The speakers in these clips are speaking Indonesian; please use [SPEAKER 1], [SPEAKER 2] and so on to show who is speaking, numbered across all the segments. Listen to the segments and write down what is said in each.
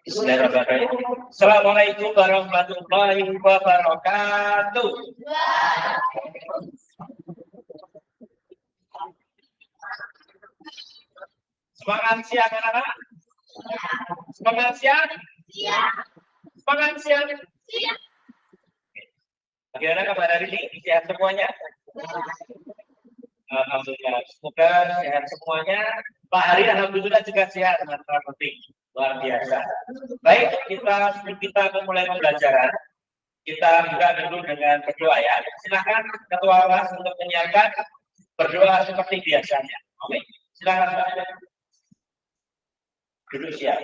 [SPEAKER 1] Bismillahirrahmanirrahim. Assalamualaikum warahmatullahi wabarakatuh. Semangat siang anak-anak. Semangat siang. Semangat siang. Bagaimana kabar hari ini? Sehat semuanya? Alhamdulillah. Semoga sehat semuanya. Pak Hari alhamdulillah juga sehat. Sangat penting. Luar biasa. Baik, sebelum kita memulai pembelajaran, kita buka dulu dengan berdoa ya. Silakan ketua kelas untuk menyiapkan berdoa seperti biasanya. Oke, silakan Pak. Duduk siap.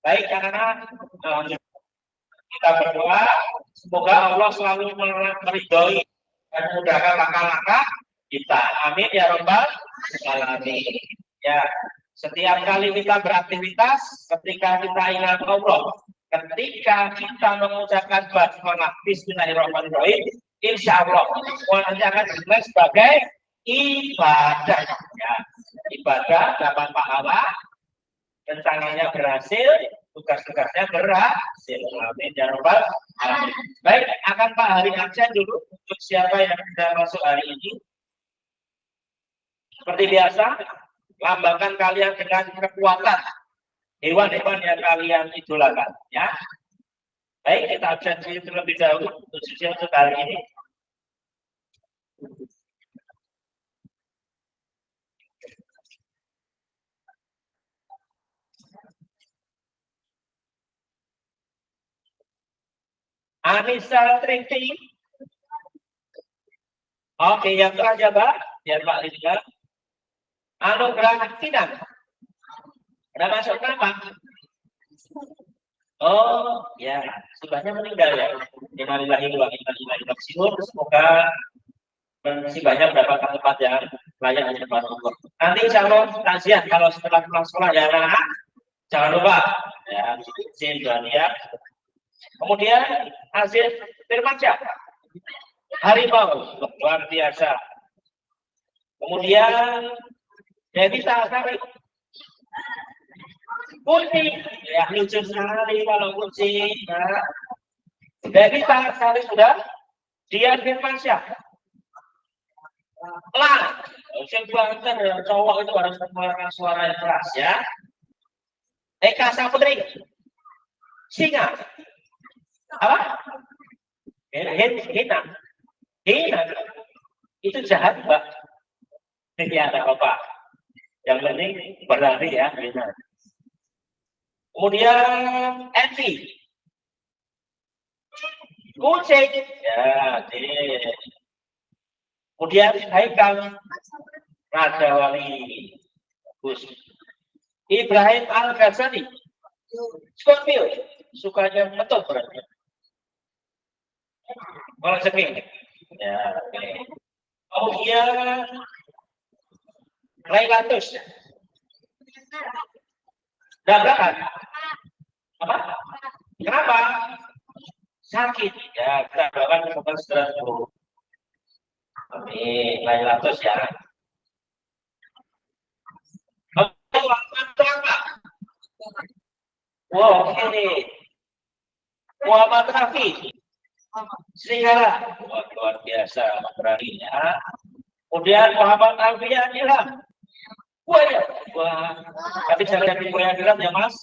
[SPEAKER 1] Baik anak-anak, kita berdoa semoga Allah selalu meridhoi dan memudahkan langkah-langkah kita. Amin ya rabbal alamin. Ya, setiap kali kita beraktivitas, ketika kita ingat Allah, ketika kita mengucapkan basmalah Bismillahirrahmanirrahim, insya Allah semua nanti akan dinilai sebagai ibadah. Ya, ibadah dapat pahala, rencananya berhasil, tugas-tugasnya berhasil. Amin ya rabbal alamin. Baik, akan Pak Hari absen dulu untuk siapa yang sudah masuk hari ini. Seperti biasa, lambangkan kalian dengan kekuatan hewan-hewan yang kalian idolakan, ya. Baik, kita absensi terlebih dahulu khususnya untuk hari ini. Anissa Triti. Oke, yang terakhir Pak, biar Pak lihat. Anugerah Sinan. Udah masuk kenapa? Oh, ya, sebabnya meninggal ya. Innalillahi wa inna ilaihi raji'un. Semoga musibahnya mendapatkan tempat yang layak di depan Allah. Nanti insya Allah kajian kalau setelah pulang sekolah ya anak-anak, jangan lupa ya, izin dan ya. Kemudian hasil Firmansyah Harimau luar biasa. Kemudian Devita Sari Kunci, ya lucu sekali kalau kunci. Nah, Devita Sari sudah. Dian Firmansyah lah, usia banget cowok itu harus mengeluarkan suara yang keras ya. Eka Saputri Singa apa? Hina itu jahat Mbak. Ini ada apa? Yang penting berlari ya. Hina. Kemudian Envy kucing ya. Kemudian Haikal Raja Wali Gus Ibrahim Al-Ghazali Scorpio sukanya betul berarti kalau segini ya. Kemudian Lailatus Nggak berangkat. Apa? Kenapa? Sakit. Ya, kita doakan semoga segera sembuh. Amin. Lailatul ya. Wow, oke nih. Muhammad Rafi. Serigala. Wah, luar biasa beraninya. Kemudian Muhammad Alfian Ilham. Wah, ya. Wah, tapi jangan jadi buaya Ilham ya, Mas.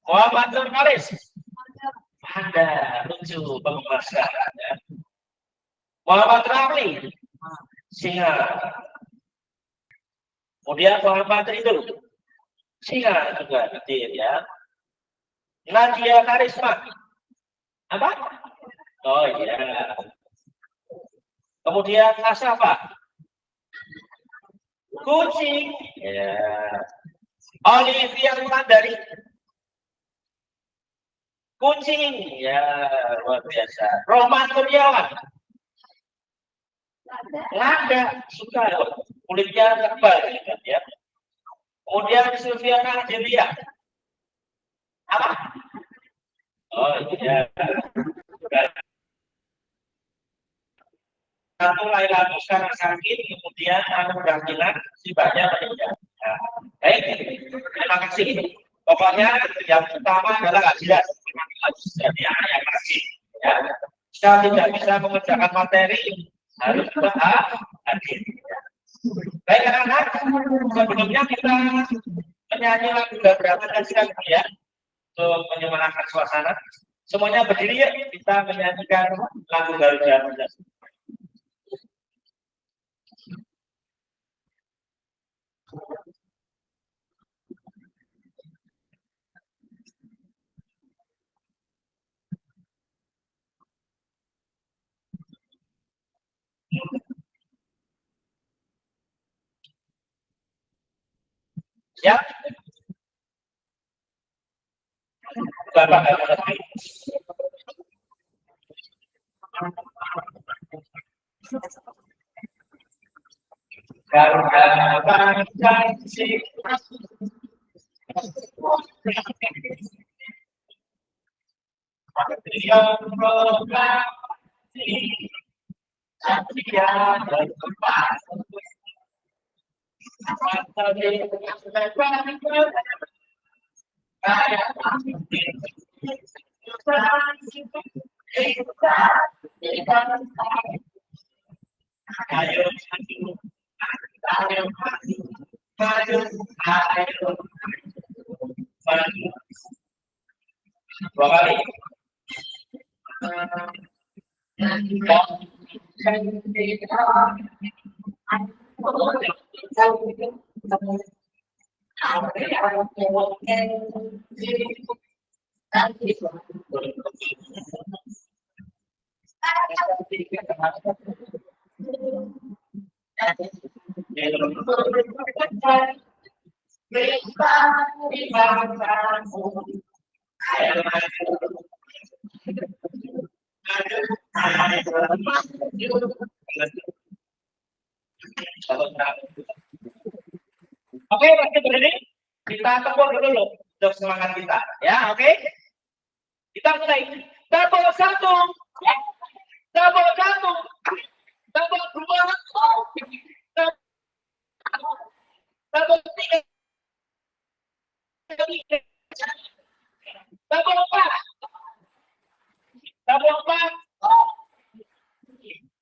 [SPEAKER 1] Muhammad Nurkalis. Ada lucu pengemaskan. Ya. Muhammad Ramli. Singa. Kemudian Muhammad itu. Singa juga kecil ya. Nadia Karisma. Apa? Oh iya. Kemudian Asafa. Kucing. Ya. Olivia Wulandari. Kucing. Ya, luar biasa. Roman Kurniawan. Lada. Suka loh. Kulitnya tebal ya. Kemudian Sylviana Delia. Apa? Oh iya. Satu Lailatul sekarang sakit, kemudian anu berakilan, sifatnya meninggal. Nah, baik, terima kasih. Pokoknya yang pertama adalah nggak jelas. Jadi yang kasih. Ya. Kita tidak bisa mengerjakan materi, harus hadir. Baik anak-anak, sebelumnya kita menyanyi lagu Gabratan dan Silakan ya. Untuk menyemarakan suasana, semuanya berdiri ya, kita menyanyikan lagu Garuda Muda. Ya, Bapak Garuda bangsa si yang proklamasi Satria bertempat dua kali. Oke, pasti berdiri. Kita tepuk dulu untuk semangat kita. Ya, oke. Kita mulai. Tepuk satu. Tepuk satu. Tepuk dua. Tepuk tiga. Tepuk empat. Tepuk empat.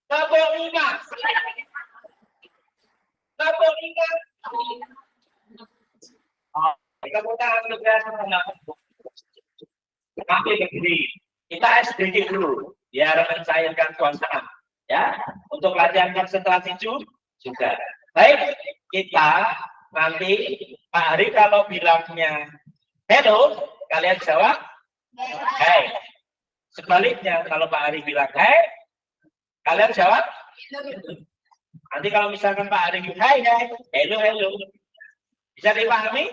[SPEAKER 1] Tepuk lima. Tepuk lima. Tepuk tangan juga sama. Kaki berdiri. Kita SDG dulu, biar mencairkan suasana. Ya, untuk latihan konsentrasi juga. Baik, kita nanti Pak Hari kalau bilangnya hello, kalian jawab hai. Sebaliknya kalau Pak Hari bilang hai, kalian jawab. Nanti kalau misalkan Pak Hari bilang hai, hello, bisa dipahami?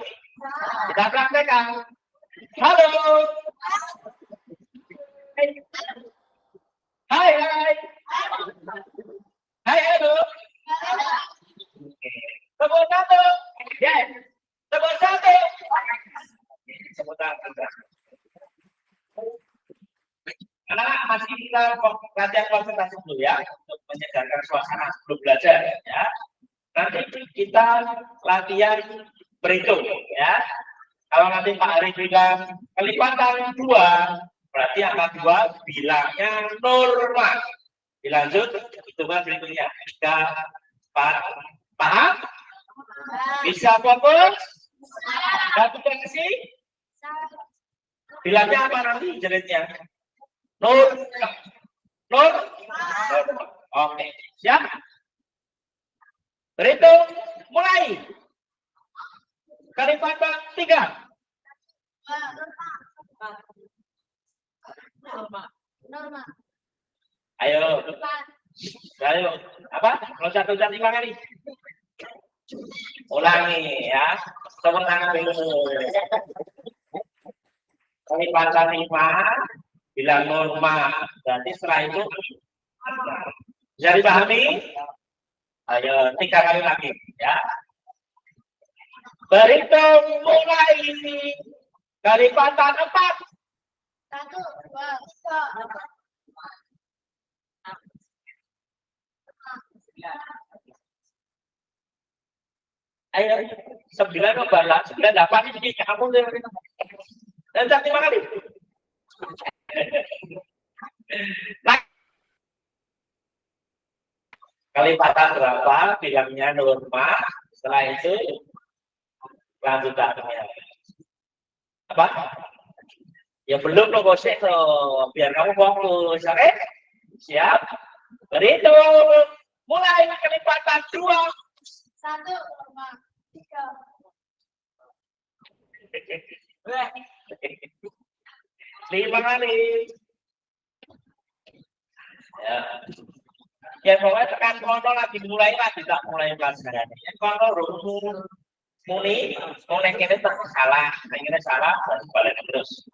[SPEAKER 1] Kita praktekkan. Halo. Hai. Hai, halo. Tepuk satu. Ya. Tepuk satu. Anak-anak masih kita latihan konsentrasi dulu ya untuk menyegarkan suasana sebelum belajar ya. Nanti kita latihan berhitung ya. Kalau nanti Pak Ari bilang kelipatan 2, berarti angka 2 bilangnya normal. Dilanjut hitungan berikutnya 3, 4, paham? Bisa fokus? Satu kasih? Bilangnya apa nanti jenisnya? Nur. Oke, siap? Berhitung, mulai. Kelipatan 3.
[SPEAKER 2] Norma.
[SPEAKER 1] Ayo. Apa? Loncat-loncat 5 kali. Ulangi ya. Tepuk tangan dulu. Kelipatan 5 bilang norma. Berarti setelah itu bisa dipahami? Ayo 3 kali lagi ya. Berhitung mulai. Kelipatan 4.
[SPEAKER 2] 1, 2, 3.
[SPEAKER 1] Ayo 9 balas 98 ini kamu dan 5 kali. Nah, kelipatan berapa bilangnya norma, setelah itu lanjutannya apa? Ya belum loh bosnya tuh, biar kamu fokus, oke? Siap? Berhitung, mulai kelipatan 2.
[SPEAKER 2] 1, 2, 3.
[SPEAKER 1] 5 kali. Ya pokoknya tekan kontrol lagi mulai tak mulai pelajaran. Ya kontrol rumus muni ini salah, ini salah, balik terus.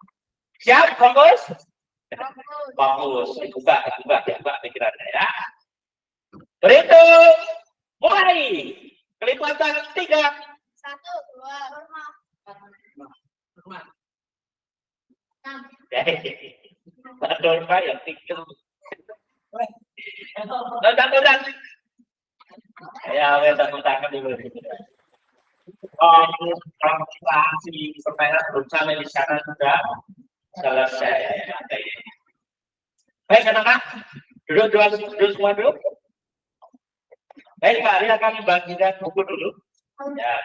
[SPEAKER 1] Siap, fokus? Fokus. Buka pikirannya ya. Berhitung, mulai. Kelipatan 3.
[SPEAKER 2] 1, 2, norma. 6.
[SPEAKER 1] Norma yang 3. Loncat. Ya, loncat dulu. Konsentrasi supaya belum sampai di sana sudah selesai. Baik, anak-anak, duduk semua dulu. Baik, Pak Ari akan membagikan buku dulu. Ya,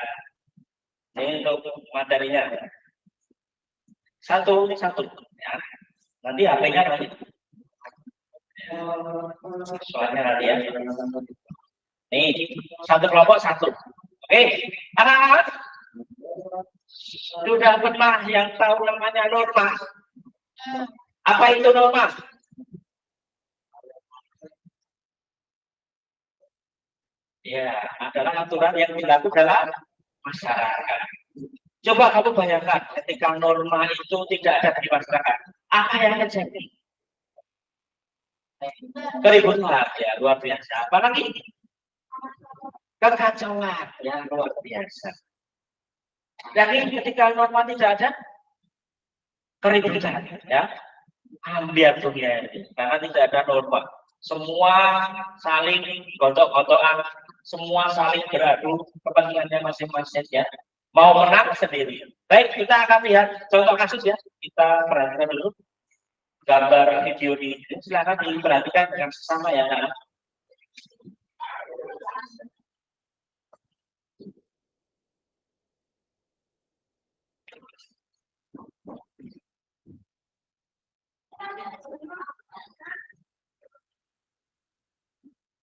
[SPEAKER 1] ini untuk materinya. Satu. Ya. Nanti HP-nya nanti. Soalnya nanti ya. Nih, satu kelompok 1. Oke, anak-anak sudah pernah yang tahu namanya norma? Apa itu norma? Ya, adalah aturan yang berlaku dalam masyarakat. Coba kamu bayangkan ketika norma itu tidak ada di masyarakat, apa yang terjadi? Keributan ya luar biasa. Apalagi kekacauan yang luar biasa. Jadi ketika norma tidak ada, keributan ya, ambiar dunia ini karena tidak ada norma. Semua saling gontok-gontokan, semua saling beradu kepentingannya masing-masing ya. Mau menang sendiri. Baik, kita akan lihat contoh kasus ya. Kita perhatikan dulu gambar video ini. Silakan diperhatikan dengan sesama ya.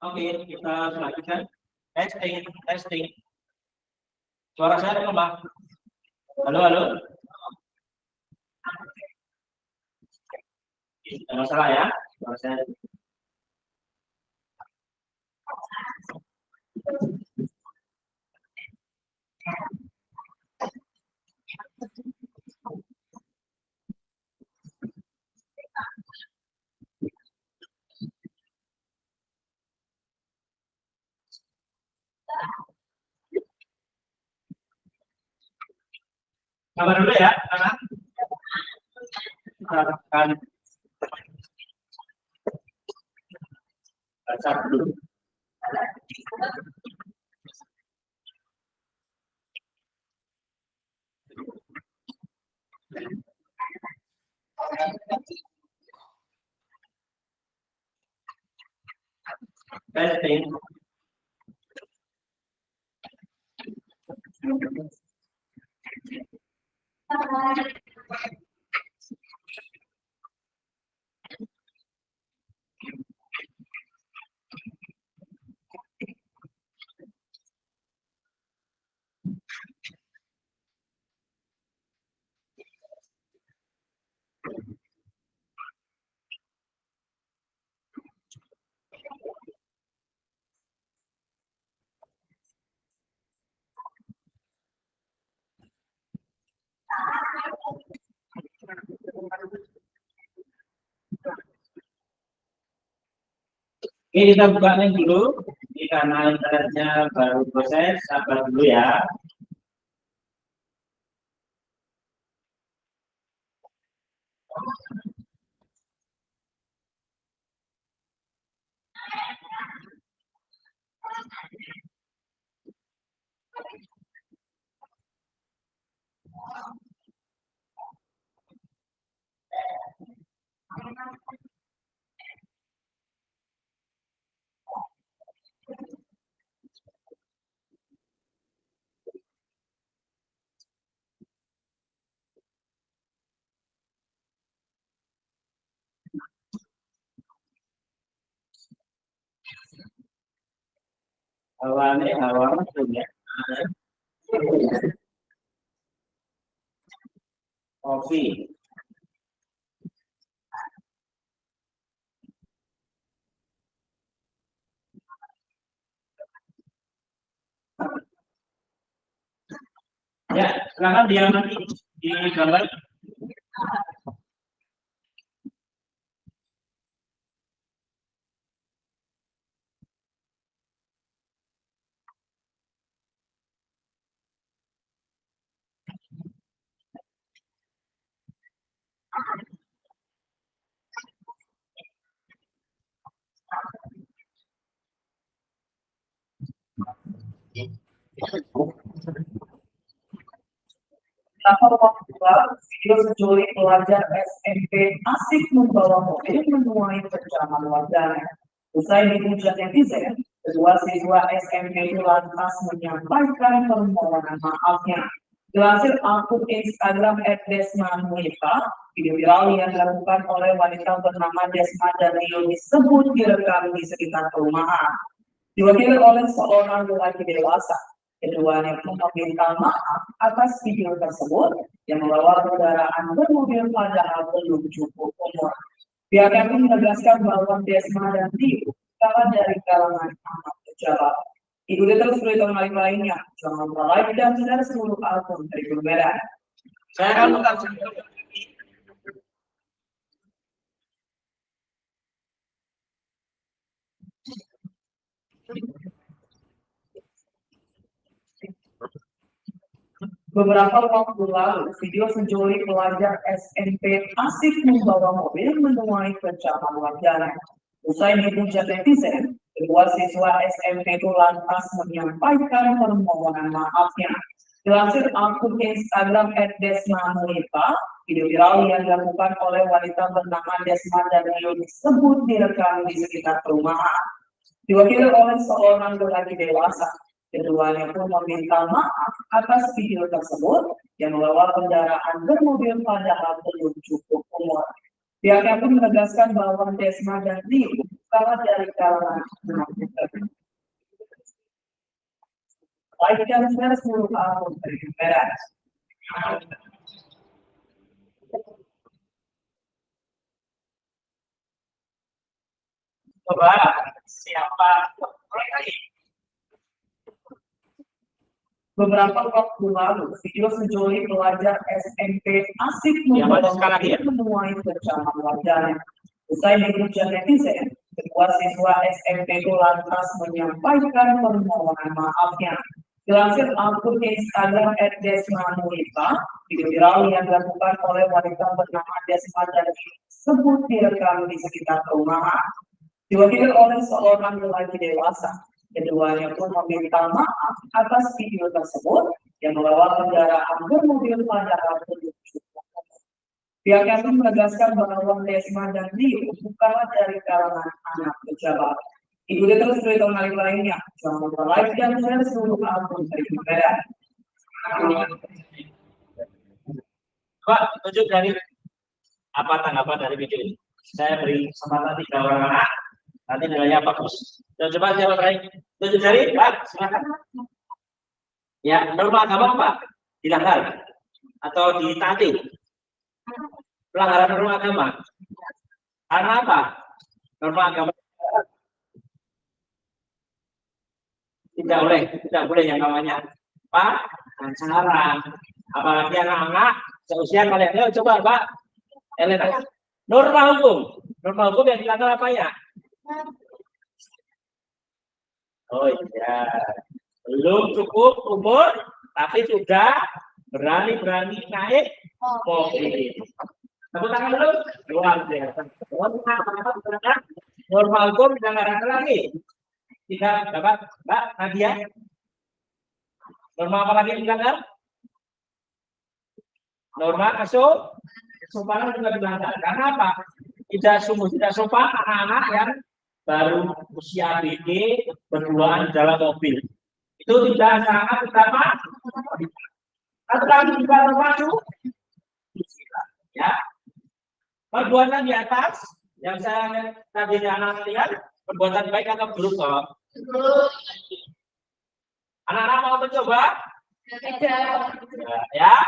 [SPEAKER 1] Oke, kita lanjutkan. Testing. Suara saya lemah. Halo. Tidak masalah ya. Suara saya. Sabar dulu ya, anak. akan baca dulu. Testing. Oke, kita buka link dulu. Ini karena internetnya baru proses, sabar dulu ya. Awalnya awal punya kopi. Ya, silakan diamati di gambar.
[SPEAKER 3] Video menculik pelajar SMP asik membawa mobil menuai kecaman warganet. Usai dihujat netizen, kedua siswa SMP itu lantas menyampaikan permohonan maafnya. Dilansir akun Instagram @desmanmunita, video viral yang dilakukan oleh wanita bernama Desma dan Rio disebut direkam di sekitar perumahan. Diwakili oleh seorang lelaki dewasa. Keduanya pun meminta maaf atas video tersebut yang membawa kendaraan bermobil padahal belum cukup umur. Pihaknya pun menegaskan bahwa Desma dan Rio kalah dari kalangan anak pejabat. Ikuti terus berita lainnya. Jangan lupa like dan share seluruh akun dari berbeda.
[SPEAKER 1] Saya akan mutar
[SPEAKER 3] Beberapa waktu lalu, video penculik pelajar SMP asik membawa mobil menuai kecaman warganet. Usai dihujat netizen, kedua siswa SMP itu lantas menyampaikan permohonan maafnya. Dilansir akun Instagram @desmanmunita, video viral yang dilakukan oleh wanita bernama Desma dan Rio disebut direkam di sekitar perumahan. Diwakili oleh seorang lelaki dewasa. Keduanya pun meminta maaf atas video tersebut yang membawa kendaraan bermobil padahal belum cukup umur. Pihaknya pun menegaskan bahwa Desma dan Rio kalah dari kalangan anak pejabat. Like dan share seluruh akun dari berbeda.
[SPEAKER 1] coba siapa mereka ini.
[SPEAKER 3] Beberapa waktu lalu, video penculik pelajar SMP asik membawa mobil menuai kecaman warganet. Usai dihujat netizen, kedua siswa SMP itu lantas menyampaikan permohonan maafnya. Dilansir akun Instagram @desmanmunita, Video viral yang dilakukan oleh wanita bernama Desma dan disebut direkam di sekitar perumahan. Diwakili oleh seorang lelaki dewasa. Keduanya pun meminta maaf atas video tersebut yang membawa kendaraan bermobil padahal belum cukup. Pihaknya pun menegaskan bahwa Desma dan Rio bukanlah dari kalangan anak pejabat. Ikuti terus berita menarik lainnya. Jangan lupa like dan share seluruh akun Tribunera.
[SPEAKER 1] Coba tunjuk dari apa tanggapan dari video ini. Saya beri kesempatan 3 orang anak. Nanti nilainya bagus. Dan coba siapa terakhir? Tunjuk dari Pak, silakan. Ya, norma agama apa? Dilanggar atau ditaati? Pelanggaran norma agama. Karena apa? Norma agama tidak boleh yang namanya pacaran. Apalagi anak-anak seusia kalian. Ayo coba Pak. Norma hukum yang dilanggar apa ya? Oh iya, belum cukup umur, tapi sudah berani naik mobil. Tepuk tangan dulu. Luar biasa. Norma hukum dilanggar apa lagi? Tidak dapat, Mbak Nadia. Norma apa lagi yang dilanggar? Norma kesopanan juga dilanggar. Karena apa? Tidak sopan anak-anak yang baru usia ABG berduaan dalam mobil. Itu tidak sangat betapa. Atau juga termasuk ya. Perbuatan di atas yang saya tadi anak lihat perbuatan baik atau buruk toh? Anak-anak mau mencoba? Ya.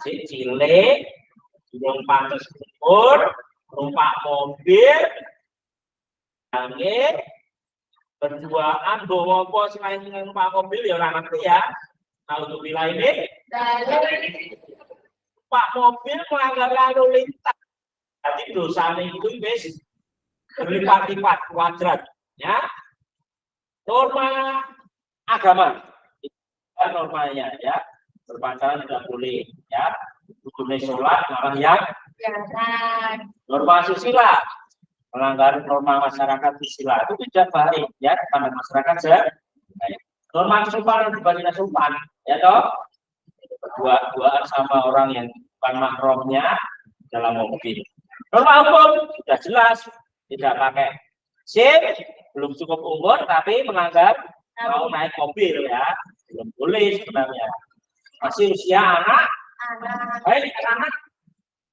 [SPEAKER 1] Si cilik, yang pantas umur, numpak mobil, angin, berduaan, bawa apa selain numpak mobil ya orang ngerti ya. Kalau untuk wilayah ini, numpak mobil melanggar lalu lintas. Jadi dosanya itu basic. Berlipat-lipat kuadrat, ya. Norma agama, itu normanya, ya. Berpacaran tidak boleh, ya. Boleh sholat, larang yang norma susila, melanggar norma masyarakat susila itu tidak baik, ya. Karena masyarakat norma kesopanan dibanding sopan, ya toh. Dua sama orang yang bukan mahramnya dalam mobil. Norma hukum sudah jelas. Tidak pakai SIM, belum cukup umur, tapi melanggar mau naik mobil ya, belum boleh sebenarnya. Masih usia anak. Baik anak,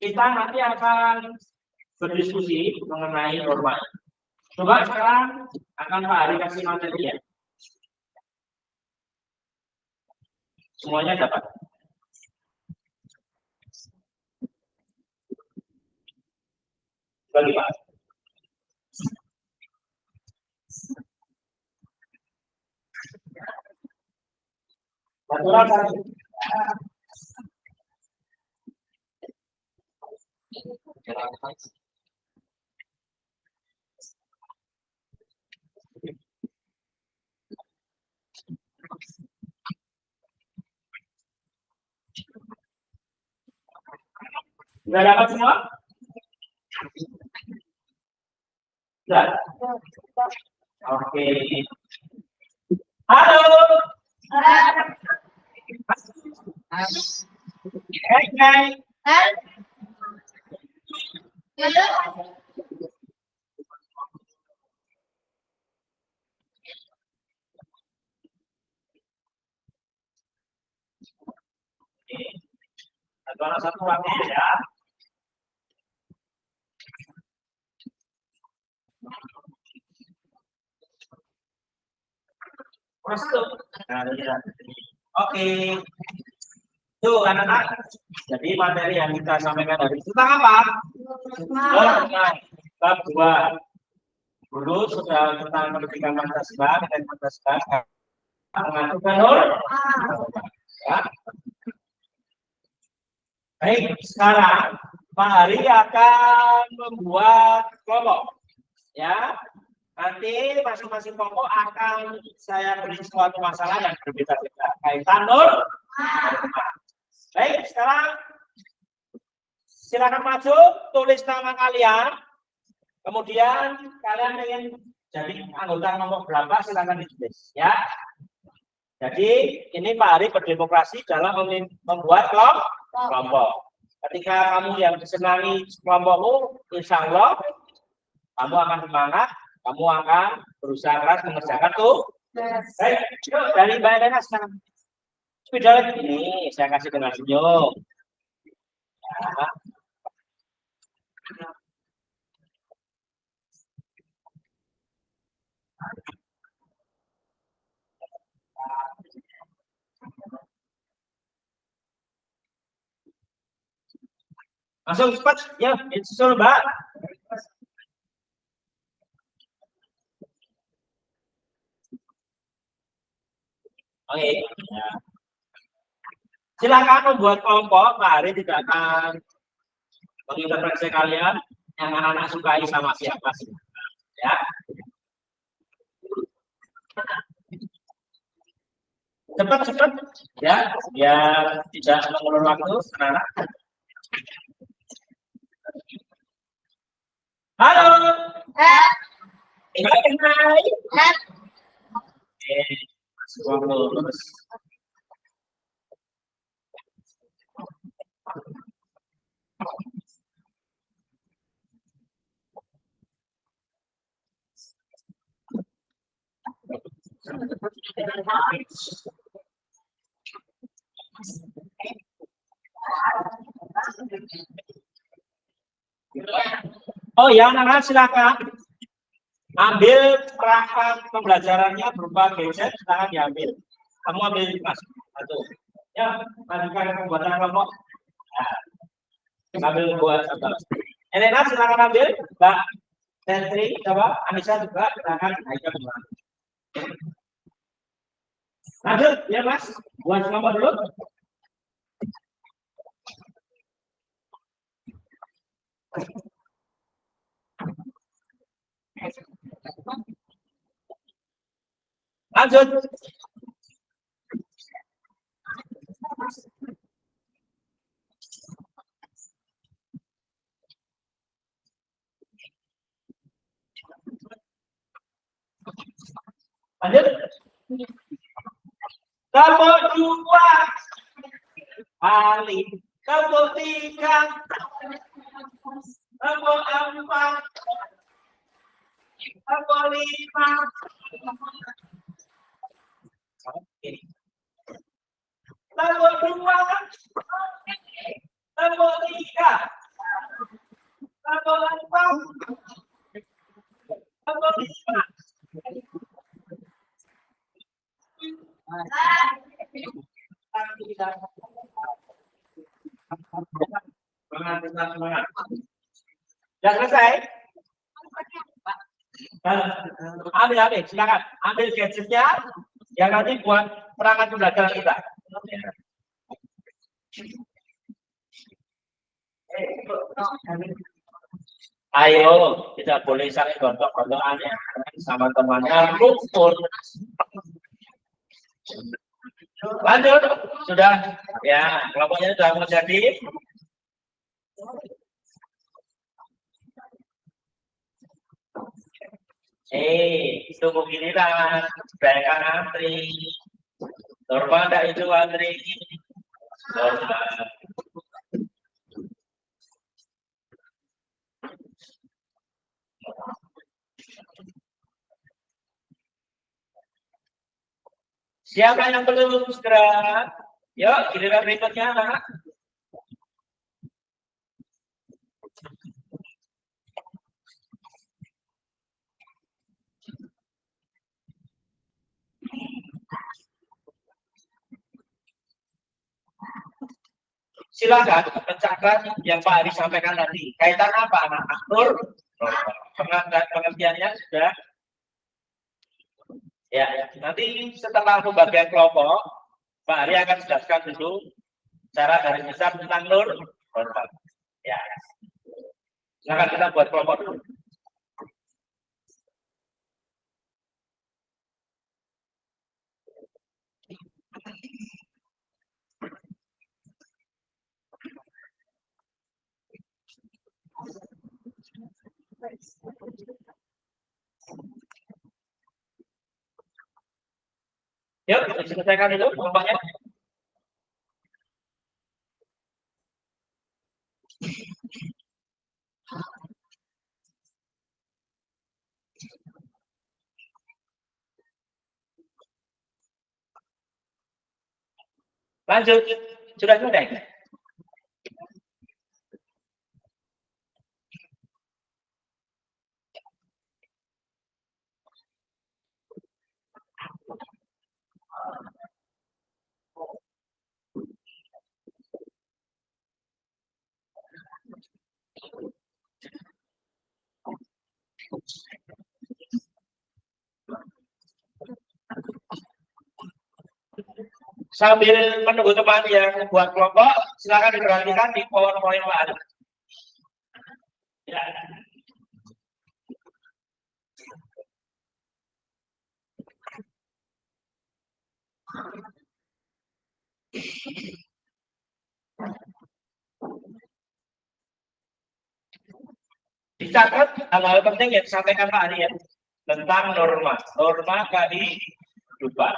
[SPEAKER 1] kita nanti akan berdiskusi mengenai norma. Coba sekarang akan Pak Hari kasih materi ya. Semuanya dapat. Bagi Pak. Aturan satu. Sudah dapat semua? Sudah. Oke. Halo. Hai. Ada satu lagi ya. Masuk. Oke. Tuh anak-anak. Jadi materi yang kita sampaikan hari itu tentang apa? Bab 2. Dulu sudah tentang pendidikan Pancasila dan Pancasila mengajukan ya. Baik, sekarang Pak Hari akan membuat kelompok. Ya. Nanti masing-masing kelompok akan saya beri suatu masalah yang berbeda-beda. Kaitan Baik, sekarang silakan maju, tulis nama kalian. Kemudian kalian ingin jadi anggota nomor berapa, silakan ditulis ya. Jadi ini Pak Ari berdemokrasi dalam membuat kelompok. Ketika kamu yang disenangi kelompokmu, insya Allah kamu akan semangat, kamu akan berusaha keras mengerjakan tuh. Baik, yuk dari Mbak Elena sekarang. Sepeda ini saya kasih dengan senyum. Ya. Langsung cepat, ya, susul Mbak. Oke. Ya. Silakan membuat kelompok, Pak Ari tidak akan mengintervensi kalian yang anak-anak sukai sama siapa sih. Ya. Cepat-cepat ya, biar tidak mengulur waktu, anak-anak. Halo. Hai. Semua lulus. Oh ya, anak-anak silakan ambil perangkat pembelajarannya berupa gadget, silakan diambil. Kamu ambil mas, satu. Ya, lanjutkan pembuatan kelompok. Ambil buat satu. Elena silakan ambil, Mbak Sentri, coba Anissa juga silakan naikkan dua. Lanjut ya mas, buat kelompok dulu. Lanjut. Lanjut. Kelompok dua kali, kelompok tiga, kelompok empat, kelompok lima. Kelompok dua, kelompok tiga, kelompok empat, kelompok lima. Sudah selesai? Ambil, silakan. Ambil gadgetnya yang nanti buat perangkat pembelajaran kita. Ayo, tidak boleh saling gontok-gontokannya sama temannya rukun. Lanjut, sudah ya, kelompoknya sudah mau jadi. Tunggu giliran, bayangkan antri. Normal enggak itu antri? Normal. Siapa yang belum segera? Yuk, giliran berikutnya anak. Silakan pecahkan yang Pak Ari sampaikan tadi. Kaitan apa anak-anak? Nur, pengertiannya sudah. Ya, nanti setelah pembagian kelompok, Pak Ari akan jelaskan dulu cara garis besar tentang nur. Ya, silakan kita buat kelompok dulu. Yuk, diselesaikan itu kelompoknya. Lanjut, sudah selesai. Sambil menunggu teman yang buat kelompok, silakan diperhatikan di PowerPoint Pak Ali. Ya. Dicatat hal-hal penting yang disampaikan Pak Ali ya, tentang norma kehidupan.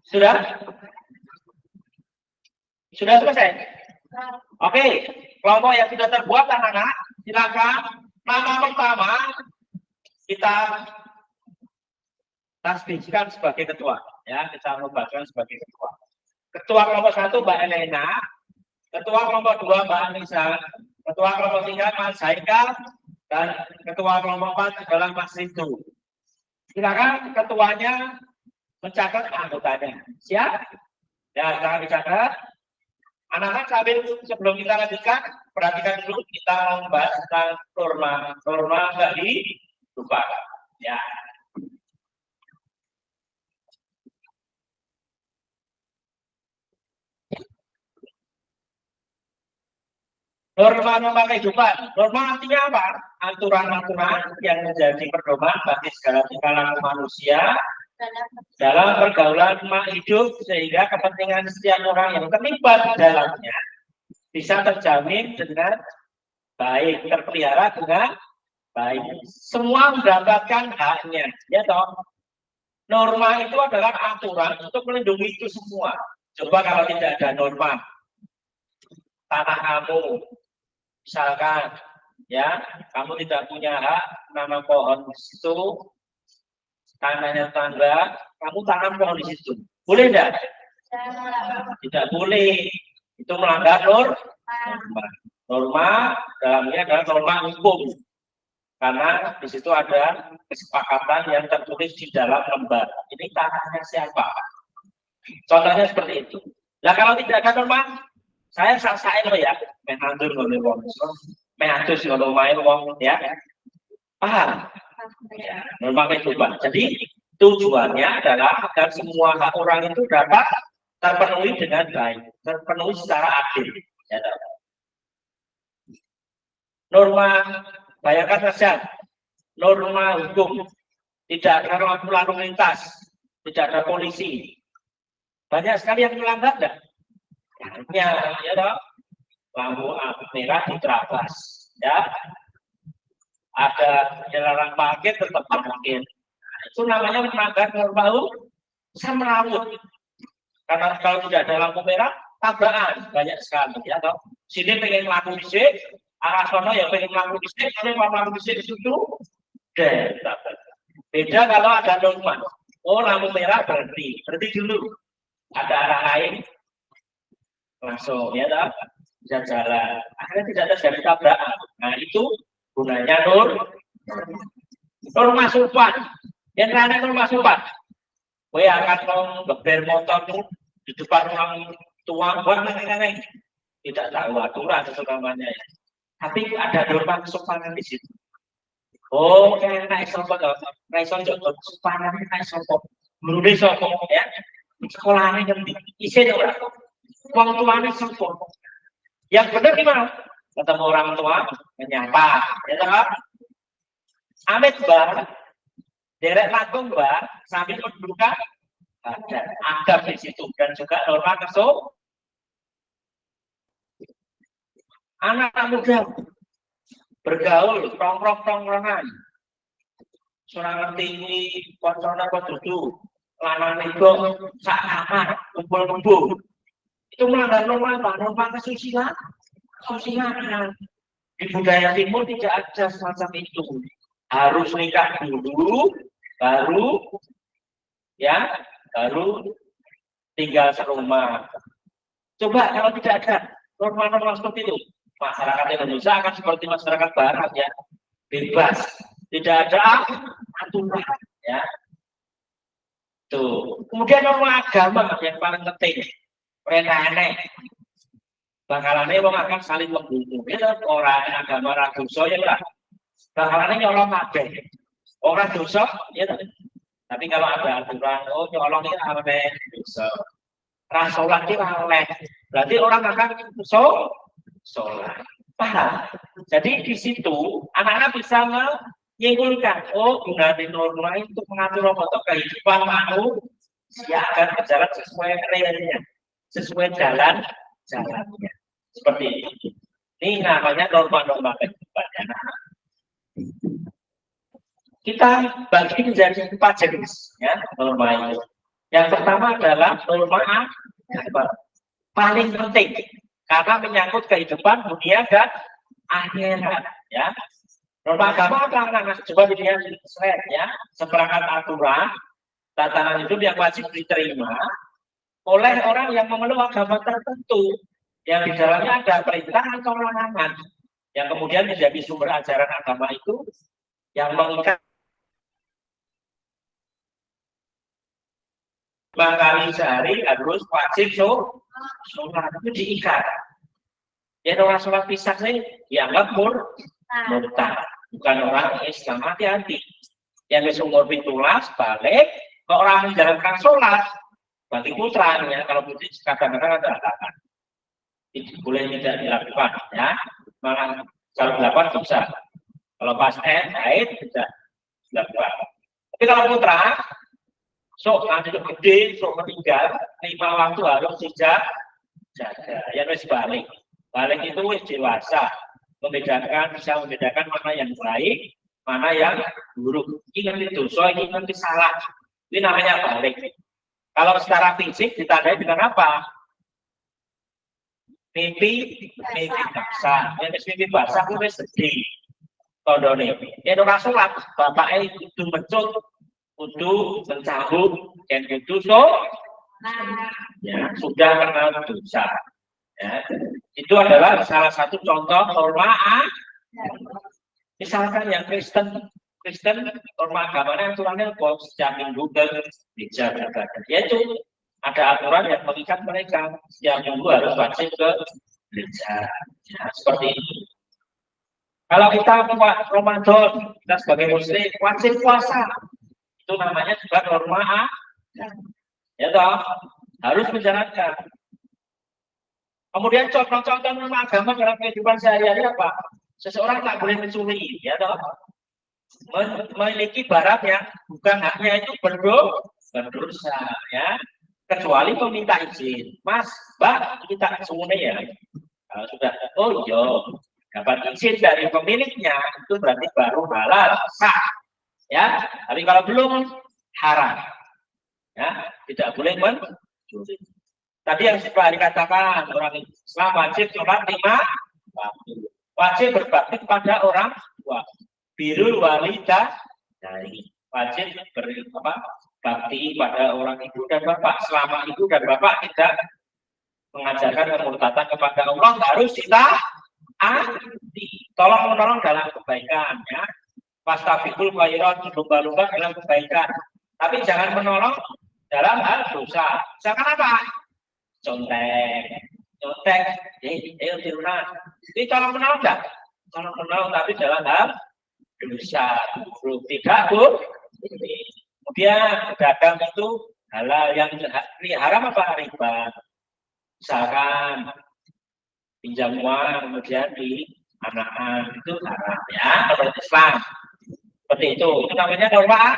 [SPEAKER 1] Sudah? Sudah selesai? Oke, kelompok yang sudah terbuat anak-anak, silakan nama pertama kita tasbihkan sebagai ketua, ya kita membacakan sebagai ketua. Ketua kelompok 1 Mbak Elena, ketua kelompok 2 Mbak Anissa, ketua kelompok 3 Mas Haikal, dan ketua kelompok 4 adalah Mas Rindu. Silakan ketuanya mencatat anggotanya. Siap? Ya, silakan dicatat. Anak-anak sambil sebelum kita lanjutkan, perhatikan dulu kita membahas tentang norma kehidupan. Ya. Norma kehidupan. Norma artinya apa? Aturan-aturan yang menjadi pedoman bagi segala tingkah laku manusia dalam pergaulan hidup, sehingga kepentingan setiap orang yang terlibat di dalamnya bisa terjamin dengan baik, terpelihara dengan baik. Semua mendapatkan haknya, ya toh. Norma itu adalah aturan untuk melindungi itu semua. Coba kalau tidak ada norma, tanah kamu, misalkan, ya, kamu tidak punya hak menanam pohon di situ, tanahnya tangga, kamu tanam pohon di situ, boleh tidak? Tidak boleh, itu melanggar norma. Norma dalamnya adalah norma hukum, karena di situ ada kesepakatan yang tertulis di dalam lembar. Ini tanahnya siapa? Contohnya seperti itu. Nah kalau tidak ada norma, saya sasain loh ya, menandur oleh wong, mengatus oleh main wong, ya, paham? Ya, norma kehidupan. Jadi tujuannya adalah agar semua hak orang itu dapat terpenuhi dengan baik, terpenuhi secara adil. Ya, norma, bayangkan saja, norma hukum, tidak ada lampu lalu lintas, tidak ada polisi, banyak sekali yang melanggar, enggak? Ya, lampu merah diterabas, ya. Ada dilarang parkir tetap parkir. Itu namanya melanggar norma hukum, bisa merawat. Karena kalau tidak ada lampu merah, tabrakan banyak sekali, ya toh. Sini pengen lampu bisik, arah sono ya pengen lampu bisik, kalau lampu bisik di situ, beda kalau ada norma. Oh, lampu merah berhenti dulu. Ada arah lain, langsung, ya toh, bisa jalan. Akhirnya tidak ada jadi tabrakan. Nah itu gunanya norma sopan. Yang lainnya norma sopan. Kowe akan mau ngeber motormu di depan orang tua, buat nenek-nenek. Tidak tahu aturan itu namanya ya. Tapi ada norma kesopanan di situ. Oh, kayak naik sopo, naik sopo, sopanan naik sopo, menurut sopo, ya. Sekolahnya ngerti, isi orang. Uang tuanya sopo. Yang benar gimana? Ketemu orang tua menyapa, ya toh? Amit Mbak, derek langkung Mbak, sambil mendudukan badan, adab di situ dan juga norma kesuk. Anak muda bergaul tongkrong-tongkrongan, surang ngerti ini koncone apa dudu, lanang itu sak kamar kumpul-kumpul, itu melanggar norma kesusilaan. Kesusilaan di budaya timur tidak ada semacam itu. Harus nikah dulu, baru tinggal serumah. Coba kalau tidak ada norma-norma seperti itu, masyarakat Indonesia akan seperti masyarakat Barat ya, bebas, tidak ada aturan ya. Tuh. Kemudian norma agama yang paling penting, enak-enak. Bakalannya wong akan saling membunuh. Ya, orang agama raguso ya lah. Bakalannya nyolong kabeh. Orang dosa ya. Tapi kalau ada aturan, oh nyolong ini aneh dosa. Rasolat ini aneh. Berarti orang akan sholat. Paham? Jadi di situ anak-anak bisa menyimpulkan, oh gunanya norma itu mengatur untuk kehidupan manusia agar berjalan sesuai realnya, sesuai jalannya. Seperti ini. Ini namanya norma-norma kehidupan. Kita bagi menjadi 4 jenis ya norma itu. Yang pertama adalah norma paling penting karena menyangkut kehidupan dunia dan akhirat ya. Norma agama apa? Coba dilihat slide ya. Seperangkat aturan tatanan hidup yang wajib diterima oleh orang yang memeluk agama tertentu yang di dalamnya ada perintah atau larangan yang kemudian menjadi sumber ajaran agama itu yang mengikat 5 kali sehari harus wajib sholat itu diikat. Ya orang sholat pisah sih dianggap murtad, bukan orang Islam. Hati-hati. Yang umur 17 balik ke orang menjalankan sholat berarti putra ya. Kalau putih kadang-kadang ada alasan. Boleh tidak dilakukan ya. Malah kalau dilakukan bisa. Kalau pas haid tidak dilakukan. Tapi kalau putra nanti gede, meninggal, 5 waktu harus jaga. Yang wis balik itu wis dewasa, bisa membedakan mana yang baik, mana yang buruk. Ini nanti dosa, ini nanti salah. Ini namanya balik. Kalau secara fisik ditandai dengan apa? Mimpi basah. Yang mimpi basah itu wis sedih. Tondone. Yen ora salat, bapake kudu mecut, kudu mencabut, dan kudu ya, sudah kenal dosa. Ya. Itu adalah salah satu contoh norma. Misalkan yang Kristen norma agamanya aturannya setiap minggu ke gereja beribadah. Yaitu ada aturan yang mengikat mereka setiap minggu harus wajib ke gereja. Ya, seperti ini. Kalau kita Ramadan, kita sebagai muslim wajib puasa. Itu namanya juga norma ya toh, harus menjalankan. Kemudian contoh-contoh norma agama dalam kehidupan sehari-hari apa? Seseorang tak boleh mencuri, ya toh. Memiliki barang yang bukan haknya itu berdosa, ya. Kecuali meminta izin. Mas, Mbak, kita semuanya ya. Kalau sudah, oh iya, dapat izin dari pemiliknya, itu berarti baru halal, sah. Ya, tapi kalau belum, haram. Ya, tidak boleh mencuri. Tadi yang sudah dikatakan, orang Islam wajib sholat 5 waktu. Wajib berbakti kepada orang tua. Birrul walidah dari wajib berbakti pada orang ibu dan bapak. Selama ibu dan bapak tidak mengajarkan kemurtatan kepada Allah, harus kita tolong menolong dalam kebaikan ya. Fastabiqul khairat, lumba-lumba dalam kebaikan. Tapi jangan menolong dalam hal dosa. Misalkan apa? Contek, diruna. Ini tolong menolong enggak? Tolong menolong tapi dalam hal dosa. Tidak kemudian dagang itu halal, yang haram apa? Riba. Misalkan pinjam uang kemudian di anakan itu haram ya menurut Islam. Seperti itu namanya norma.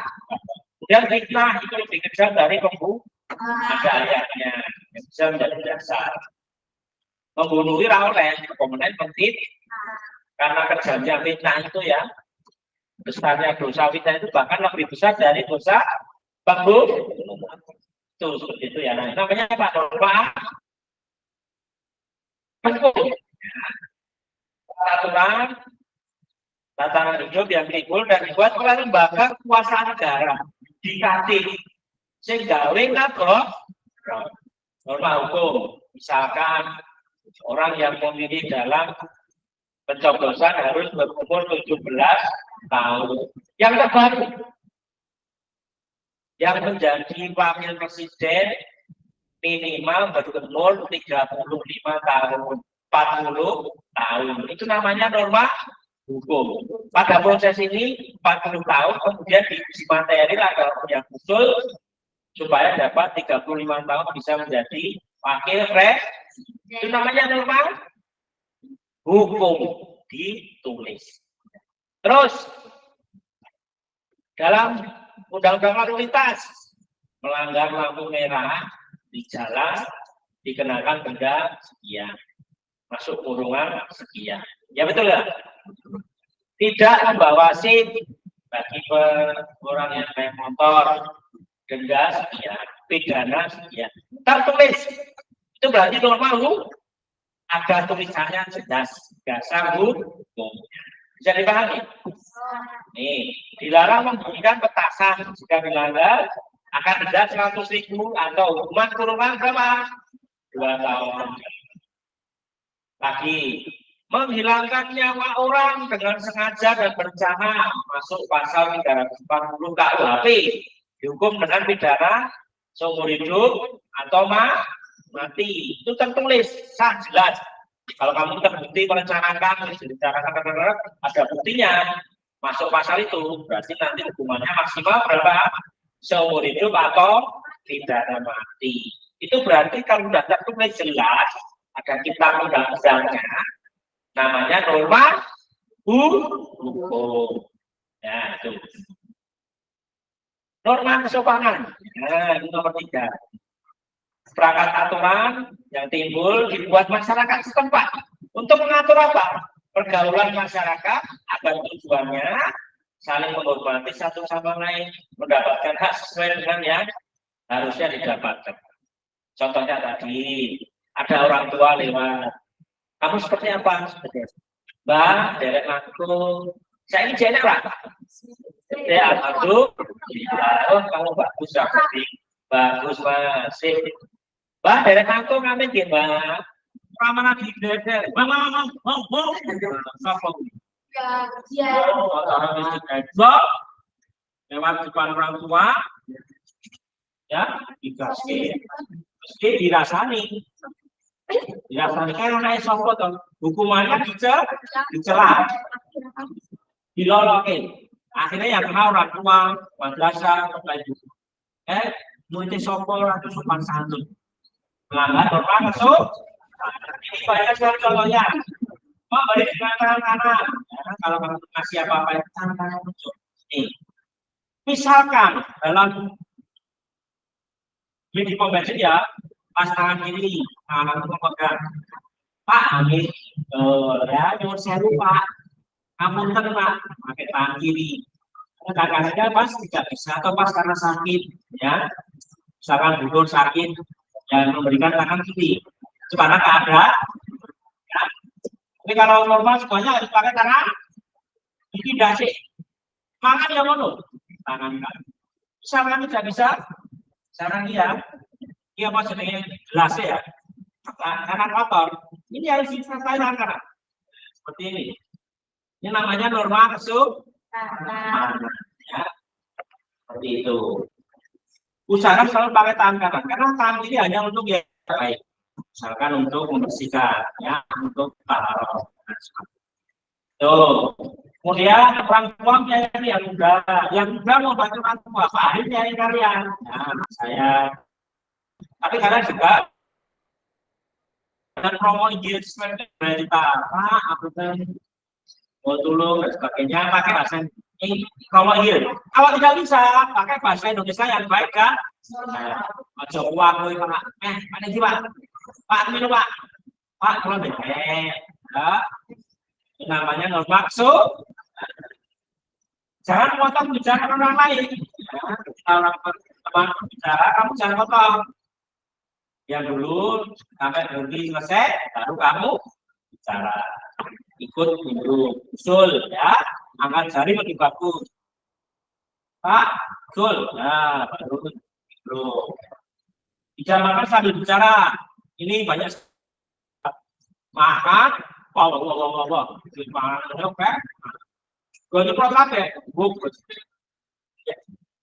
[SPEAKER 1] Kemudian fitnah itu lebih kejam dari pembunuh. Ada ayatnya yang bisa menjadi dasar. Membunuh oleh komponen penting karena kejamnya fitnah itu ya, besarnya dosa fitnah itu bahkan lebih besar dari dosa pembunuh. Itu seperti itu ya. Nah, namanya apa? Norma. Peraturan tatanan hidup yang timbul dan dibuat oleh lembaga kekuasaan negara dikati sehingga norma hukum. Misalkan orang yang memilih dalam pencoblosan harus berumur 17 tahun. Yang terbaru yang menjadi wakil presiden minimal berumur 35 tahun, 40 tahun. Itu namanya norma hukum. Pada proses ini 40 tahun kemudian diuji materi ada yang usul supaya dapat 35 tahun bisa menjadi wakil presiden. Itu namanya norma hukum ditulis. Terus dalam undang-undang lalu lintas melanggar lampu merah di jalan dikenakan denda sekian, masuk kurungan sekian. Ya betul ya? Tidak membawa SIM bagi orang yang naik motor denda sekian, pidana sekian. Tertulis itu berarti norma hukum. Ada tulisannya jelas dasar hukum. Bisa dipahami? Nih, dilarang memberikan petasan jika dilanggar akan denda 100.000 atau hukuman kurungan berapa? 2 tahun. Lagi, menghilangkan nyawa orang dengan sengaja dan berencana masuk pasal 340 KUHP dihukum dengan pidana seumur hidup atau mati. Itu tertulis sangat jelas. Kalau kamu terbukti merencanakan, ada buktinya masuk pasal itu, berarti nanti hukumannya maksimal berapa? Seumur hidup atau pidana mati. Itu berarti kalau sudah tertulis jelas, ada kitab undang-undangnya, namanya norma hukum. Ya, itu. Norma kesopanan. Nah, itu nomor 3. Perangkat aturan yang timbul dibuat masyarakat setempat untuk mengatur apa? Pergaulan masyarakat agar tujuannya saling menghormati satu sama lain, mendapatkan hak sesuai dengan yang harusnya didapatkan. Contohnya tadi ada orang tua lewat, kamu seperti apa? Mbak, derek aku, saya ini jelek lah. Ya, alhamdulillah, oh kamu bagus ya, bagus masih. Mbak, derek aku ngamen di Mbak. Ramana di derek, mama,
[SPEAKER 2] Ya.
[SPEAKER 1] lewat depan orang tua, ya, dikasih, meski dirasani kan naik sopo tuh, hukumannya dicela, dilolokin. Akhirnya yang kenal orang tua, madrasah, lagi, multi sopo atau sopan santun, melanggar norma masuk. Ini banyak contohnya. Oh, balik dengan tangan kanan. Ya, kalau kamu kasih apa-apa, tangan kanan muncul. Nih, misalkan dalam di pom bensin ya, pas tangan kiri, tangan itu memegang. Pak, Amin, ya, nyuwun sewu Pak. Kamu Pak, pakai tangan kiri. Kadang-kadang pas tidak bisa atau pas karena sakit, ya, misalkan butuh sakit, yang memberikan tangan kiri. Karena ada. Ya. Tapi kalau normal semuanya harus pakai tangan. Ini dasi. Makan yang mana? Tangan kanan. Misalkan tidak bisa, sekarang dia maksudnya gelas ya, kanan kotor. Ini harus disertai tangan kanan. Seperti ini. Ini namanya norma kesopanan. Ya. Seperti itu. Usahakan selalu pakai tangan kanan, karena tangan ini hanya untuk yang baik. Misalkan untuk membersihkan, ya, untuk taruh. Tuh. Kemudian orang tua menyayangi yang muda mau bantu orang tua, Pak Ari nyari kalian. Nah, saya. Tapi kadang juga dan promo engagement dari kita, Pak, aku kan mau tolong dan sebagainya, pakai bahasa Kalau iya, kalau tidak bisa pakai bahasa Indonesia yang baik kan? Ojo uang loh pak. Mana sih pak? Pak minum pak. Pak kalau deh. Ya, namanya norma jangan potong bicara orang lain. Ya, kalau teman bicara kamu jangan potong. Ya dulu sampai berhenti selesai, baru kamu bicara. Ikut dulu, usul ya. Angkat jari lebih bagus. Pak, betul. Nah, baru dulu. Tidak makan sambil bicara. Ini banyak makan. Wah. Gue di program ya.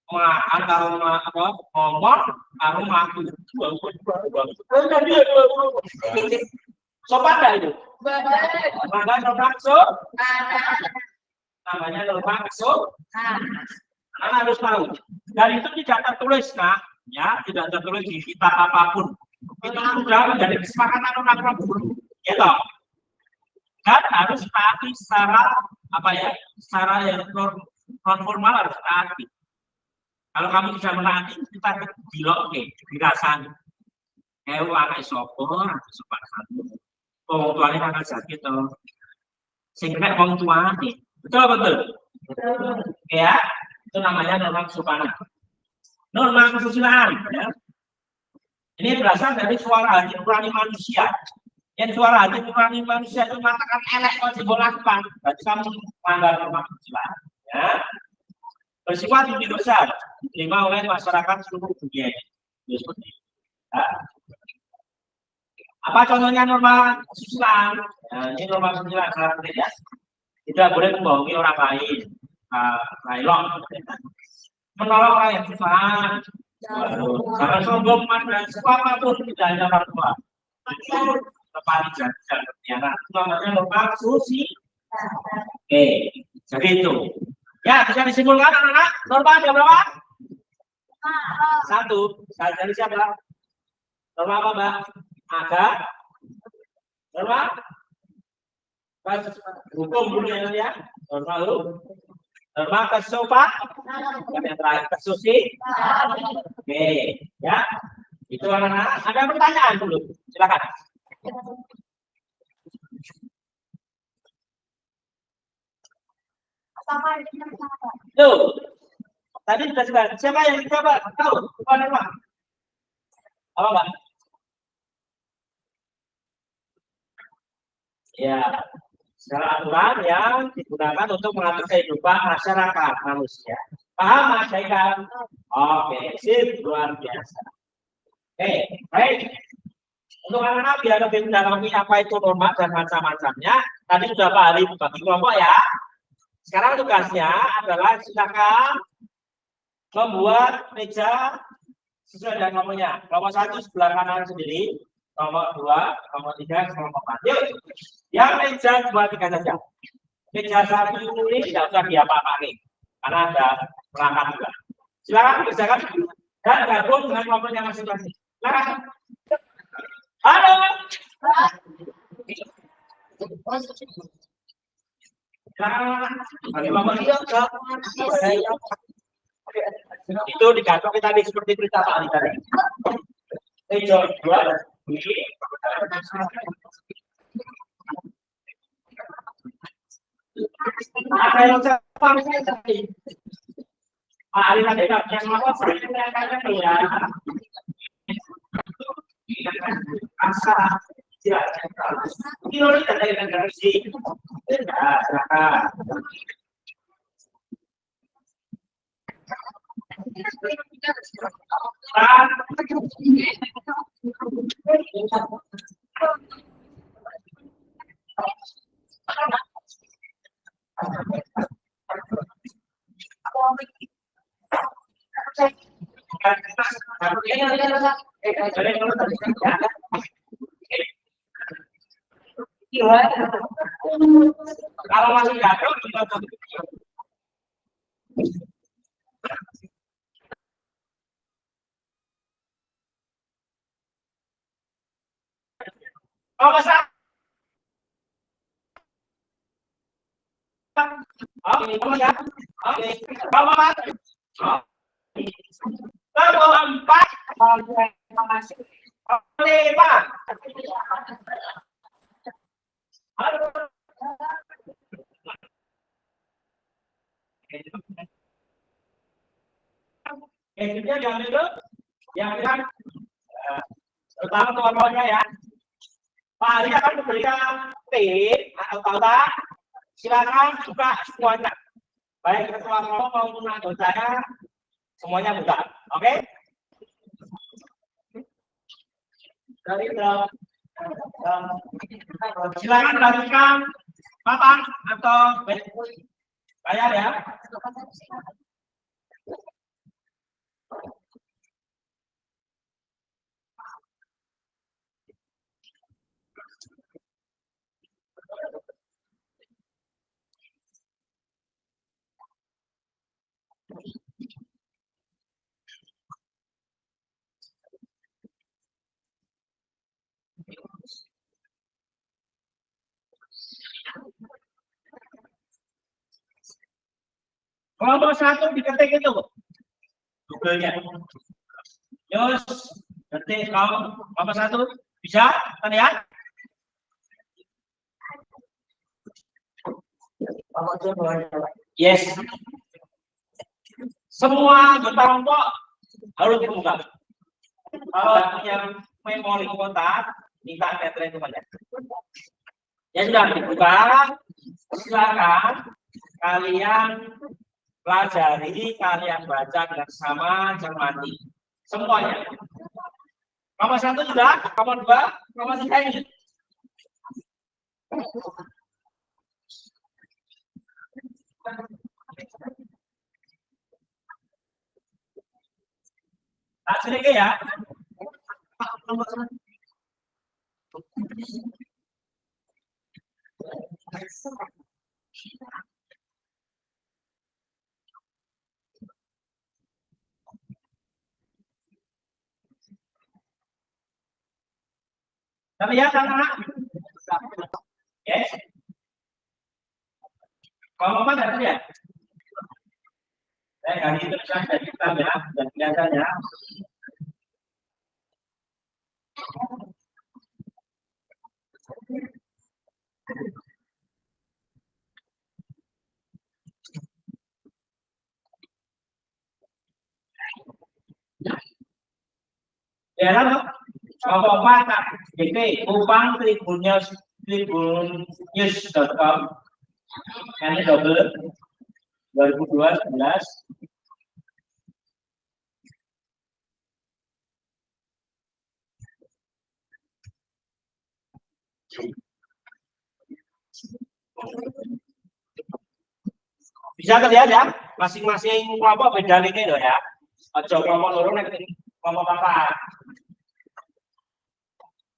[SPEAKER 1] Makan taruh apa? Ngomong taruh makan. Sopan dah itu. Maka program namanya norma Karena harus tahu. Dan itu tidak tertulis, nah, ya, tidak tertulis di kitab apapun. Itu sudah menjadi kesepakatan orang dulu, gitu. Dan harus taati secara apa ya, secara yang non formal harus taati. Kalau kamu tidak menaati, kita dilok, dirasakan. Anak sopor, sopan satu. Oh, tuanya akan sakit, toh. Sehingga orang tua nih, betul. Ya. Itu namanya norma kesopanan. Norma kesusilaan. Ya. Ini berasal dari suara hati nurani manusia. Yang suara hati nurani manusia itu mengatakan elek kau dibolakkan. Berarti kamu melanggar norma kesusilaan. Ya. Bersifat universal, diterima oleh masyarakat seluruh dunia. Ya. Apa contohnya norma kesusilaan? Nah, ini norma kesusilaan salah satu ya. Tidak boleh membohongi orang lain. Lailong menolong orang yang susah, jangan sombong pada siapapun, tidak hanya orang tua. Tepati janji berkhianat, namanya norma susi. Oke, jadi itu. Ya, bisa disimpulkan anak-anak. Norma ada berapa? 1. Dari siapa? Norma apa, Mbak? Ada. Norma? Hukum dulu ya. Norma lu. Norma kesopanan, yang terakhir kesusi. Oke, ya. Itu anak-anak. Ada pertanyaan dulu, silakan. Tuh, tadi sudah siapa yang coba tahu? Bukan apa? Apa Mbak? Ya. Secara aturan yang digunakan untuk mengatur kehidupan masyarakat manusia. Paham Mas Haikal? Oke, sip, luar biasa. Oke, baik. Untuk anak-anak biar lebih mendalami apa itu norma dan macam-macamnya, tadi sudah Pak Ali bagi kelompok ya. Sekarang tugasnya adalah silakan membuat meja sesuai dengan nomornya. Kelompok 1 sebelah kanan sendiri, kelompok 2, kelompok 3, kelompok 4. Yuk. Yang meja 2, 3 saja. Meja 1 ini tidak usah diapa-apain karena ada perangkat juga. Silakan kerjakan dan gabung dengan kelompoknya masing-masing. Silakan. Halo. Itu digantung kita tadi seperti berita Pak Ali tadi. Meja 2 ini ada yang siapa tadi? Pak Ali tadi yang apa? Ya. Asa tidak. Ini tidak ada yang garansi. Ya, silakan. Kalau masih gagal, kita oh, masa? Oh, ini ya. Oke, kelompok 4. Lima. Esnya yang itu, yang kan pertama kelompoknya ya. Pak Ali akan memberikan tip atau tanda. Silakan buka semuanya. Baik ketua kelompok maupun anggotanya, semuanya buka. Oke? Silakan lanjutkan papan atau bayar ya. Kelompok 1 diketik itu, Google-nya. Yos, ketik kelompok 1 bisa terlihat? Yes. Semua anggota kelompok harus dibuka. Kalau yang memori kuota, minta netralin kepada. Ya sudah dibuka. Silakan kalian pelajari, kalian baca dengan sama, cermati semuanya. Nomor 1 sudah, nomor 2, nomor 3 ini. Tak sedikit ya. Tapi ya anak-anak. Yes. Kalau apa tidak ya? Saya kali itu saja kita ya, dan biasanya. Ya kan? Kelompok 4 GT Kupang tribunnews.com. Ini double 2011. Bisa terlihat ya, masing-masing kelompok beda link loh ya. Ojo kelompok loro nek kelompok papat.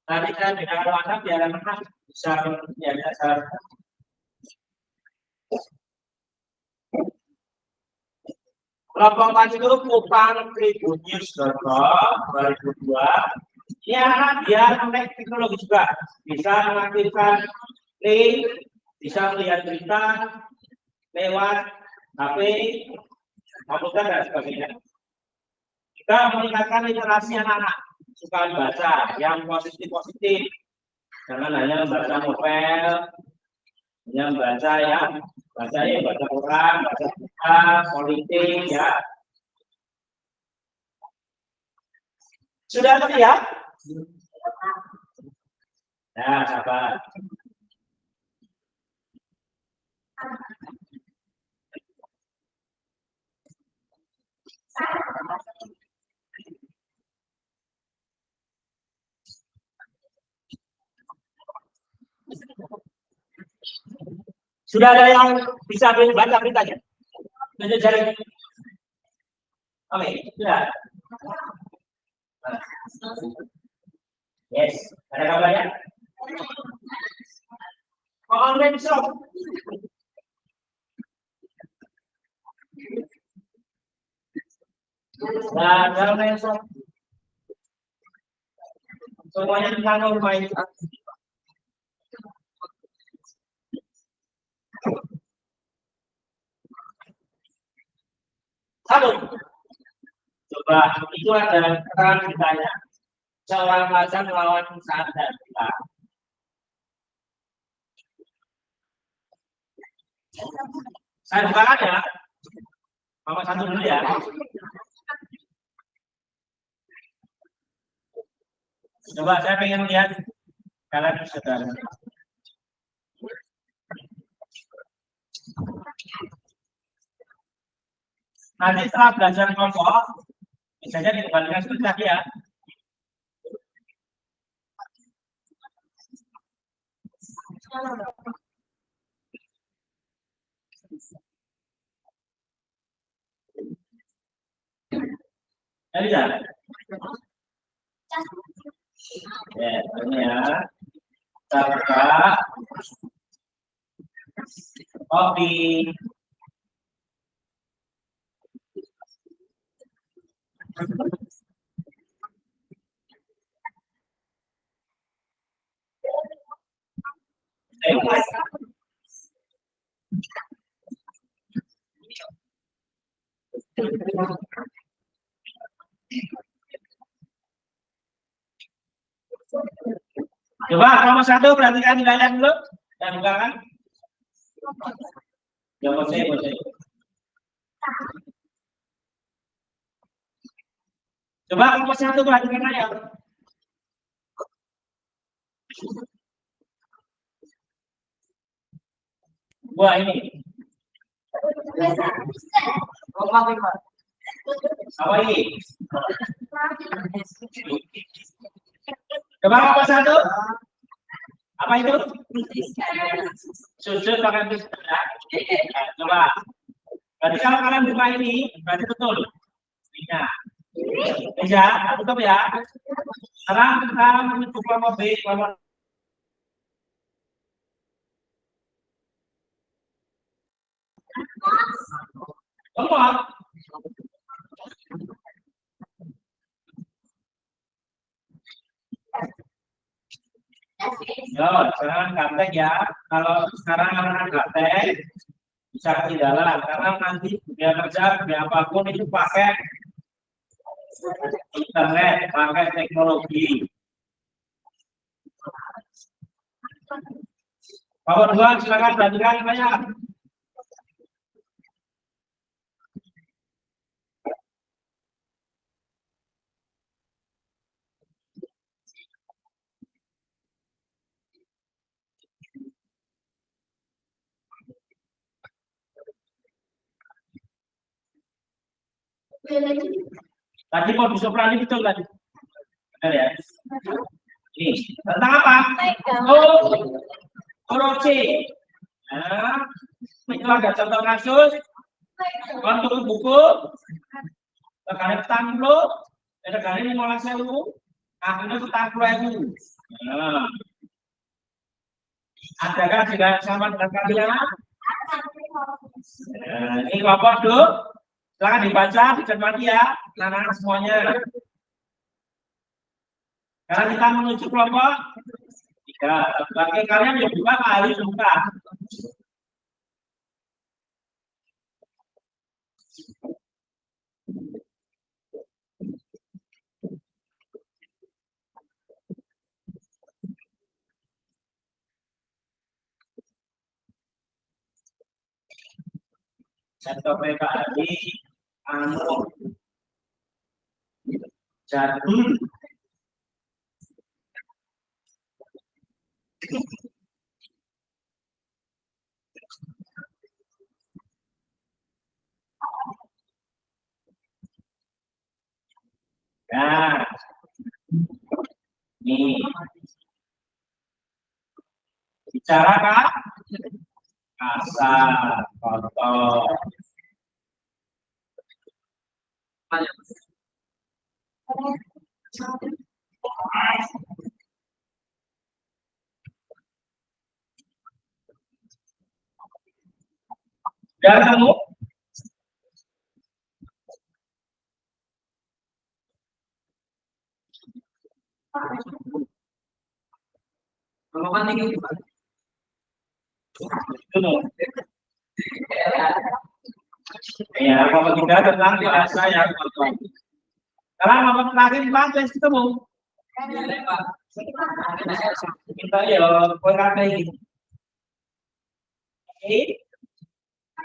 [SPEAKER 1] Tadi saya beda warna biar anak bisa ya biasa. Kelompok 4 itu Kupang tribunnews.com 2002. Ya, biar pakai teknologi juga bisa mengaktifkan link, bisa melihat berita lewat HP, komputer dan sebagainya. Kita meningkatkan literasi anak-anak, suka baca yang positif-positif, jangan hanya membaca novel, hanya membaca ya, baca koran, baca berita, politik ya. Sudah terlihat? Nah, sabar. Sudah ada yang bisa baca beritanya? Tunjuk jari. Oke, sudah. Yes, ada kabarnya? Online shop. Nah, online shop. Semuanya bisa main. Satu. Coba itu ada keterangan ditanya. Seorang pelajar melawan saat dan kita. Saya bukakan ya. Mama satu dulu ya. Coba saya pengen lihat kalian saudara. Nanti setelah belajar kelompok, misalnya dikembalikan seperti tadi ya. Jadi ya. Ya, ini ya. Kita buka. Kopi. Coba nomor satu perhatikan nilainya dulu dan bukakan. Ya boleh. Coba nomor satu perhatikan aja. Wah ini. Apa ini? Coba nomor satu. Apa itu? Sujud pakai pisau. Coba. Berarti kalau kalian buka ini, berarti betul. Iya. Ya, tutup ya. Sekarang kita menuju kelompok B, kelompok Yo, sekarang gaptek ya. Kalau sekarang anak-anak gaptek bisa ketinggalan karena nanti dia kerja dia apapun itu pakai internet, pakai teknologi. Bapak dua silakan perhatikan saya. Tadi mau disoprani betul tadi. Benar ya? Ini tentang apa? Oh, korupsi. Nah, itu ada contoh kasus. Untuk buku, terkait tanglo, terkait 15.000, akhirnya itu 40.000. Nah, adakah juga sama dengan kalian? Nah, ini kelompok dulu. Silakan dibaca, dicermati ya, anak-anak semuanya. Karena kita menuju kelompok 3. Bagi kalian yang buka harus buka. Contoh PKI, anu, jadul. Nah, ini bicara kan? Kasar, kotor. Dan kamu Ya, kelompok 3 tentang bahasa yang kotor. Sekarang kelompok terakhir Pak, ketemu. Kita ya berkata ini. Oke.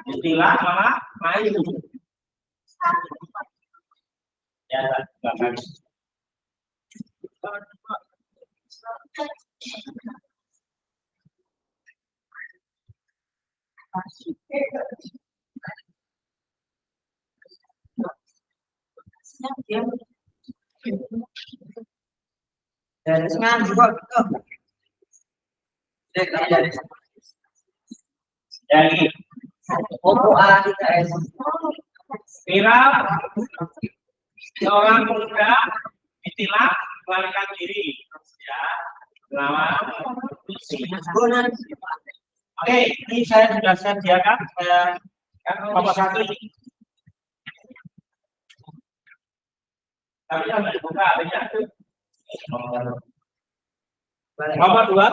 [SPEAKER 1] Istilah mana? Mayu. Ya, bahkan. Jadi, viral seorang pemuda ditilang melarikan diri, ya, selama Oke, ini saya sudah sediakan nomor 1 ini. Tapi yang dibuka adanya nomor 2.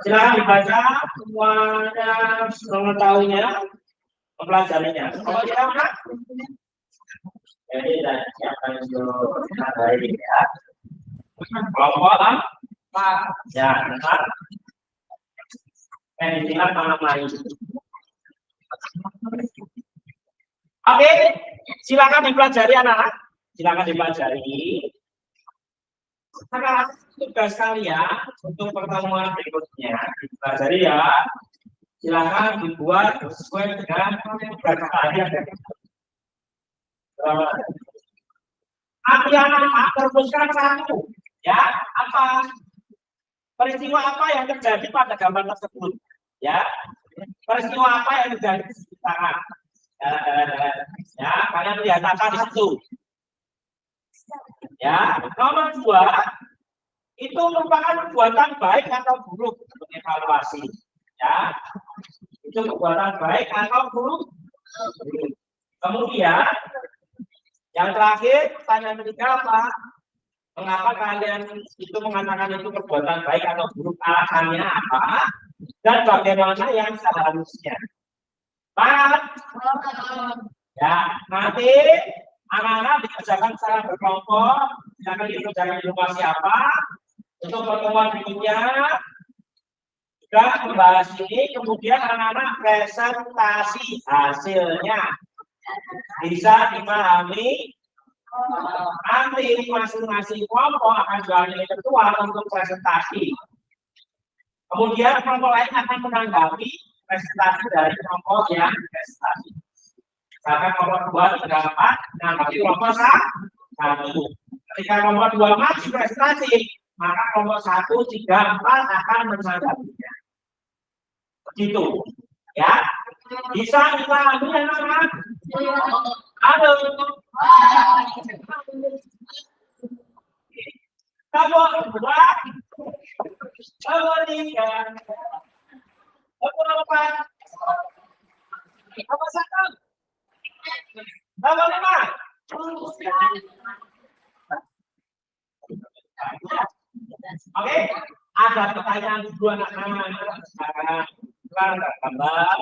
[SPEAKER 1] Silakan dibaca semuanya mengetahuinya, mempelajarinya. Nomor berapa? Jadi siapa yang hari ya? Kelompok ya, benar. Istilah malam lain. Oke, silakan dipelajari anak-anak. Silakan dipelajari. Sekarang tugas kalian untuk pertemuan berikutnya dipelajari ya. Silakan dibuat sesuai dengan tugas kalian. Tapi anak-anak teruskan 1. Ya, apa peristiwa apa yang terjadi pada gambar tersebut? Ya, peristiwa apa yang terjadi di sekitar? Ya, kalian lihat apa di situ? Ya, nomor 2 itu merupakan perbuatan baik atau buruk untuk evaluasi. Ya, itu perbuatan baik atau buruk. Kemudian yang terakhir, pertanyaan ketiga apa? Mengapa kalian itu mengatakan itu perbuatan baik atau buruk? Alasannya apa? Dan bagaimana yang seharusnya? Pak, ya nanti anak-anak dikerjakan secara berkelompok. Jangan dikerjakan di rumah siapa? Untuk pertemuan berikutnya juga membahas ini. Kemudian anak-anak presentasi hasilnya bisa dipahami. Nanti masing-masing kelompok akan jualnya ketua untuk presentasi. Kemudian kelompok lain akan menanggapi presentasi dari kelompok yang presentasi. Misalkan kelompok 2, 3, 4 menanggapi kelompok 1. Ketika kelompok 2 masih presentasi, maka kelompok 1, 3, 4 akan menanggapinya. Begitu, ya. Bisa dipahami anak-anak? Halo. Nomor 2, nomor 3, nomor 4, nomor 1, nomor 5. Oke, ada pertanyaan dua anak-anak sekarang gambar.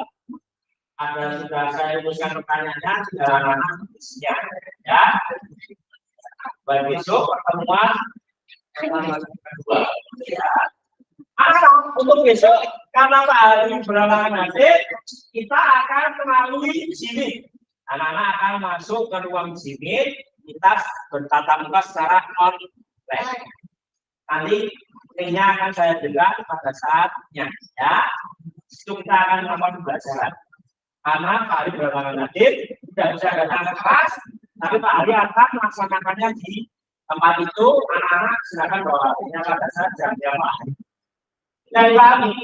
[SPEAKER 1] Ada sudah saya tuliskan pertanyaannya sudah anak-anak siap ya. Baik, besok pertemuan kedua. Ya. Untuk besok karena hari berhalangan nanti kita akan melalui sini. Anak-anak akan masuk ke ruang sini. Kita bertatap muka secara online. Nanti linknya akan saya berikan pada saatnya ya. Itu kita akan melakukan pembelajaran. Karena Pak Ari berhalangan hadir, tidak bisa datang ke kelas, tapi Pak Ari akan melaksanakannya di tempat itu. Anak-anak silakan bawa hatinya pada saat jam berapa. Dan kami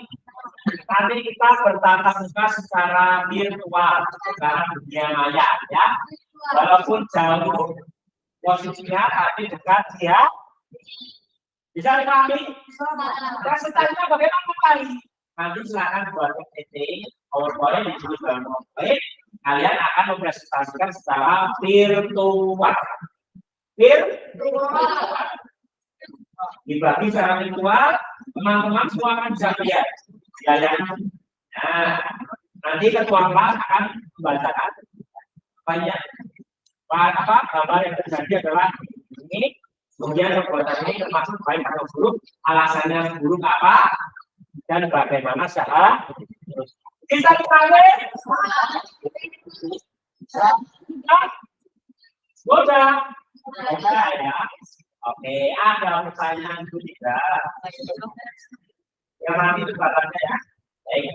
[SPEAKER 1] nanti kita bertatap muka secara virtual dalam dunia maya ya. Walaupun jauh posisinya tadi dekat ya. Bisa dipahami? Presentasinya bagaimana Pak Ari? Nanti silakan buat PPT, PowerPoint di sini dalam PowerPoint. Kalian akan mempresentasikan secara virtual. Dibagi secara virtual, teman-teman semua akan bisa lihat. Nah, Nanti ketua kelas akan membacakan banyak gambar yang terjadi adalah ini. Kemudian perbuatan ini termasuk baik atau buruk, alasannya buruk apa, dan bagaimana cara kita dipanggil. Sudah ya. Oke, ada pertanyaan juga. Yang nanti itu batalnya ya. Baik.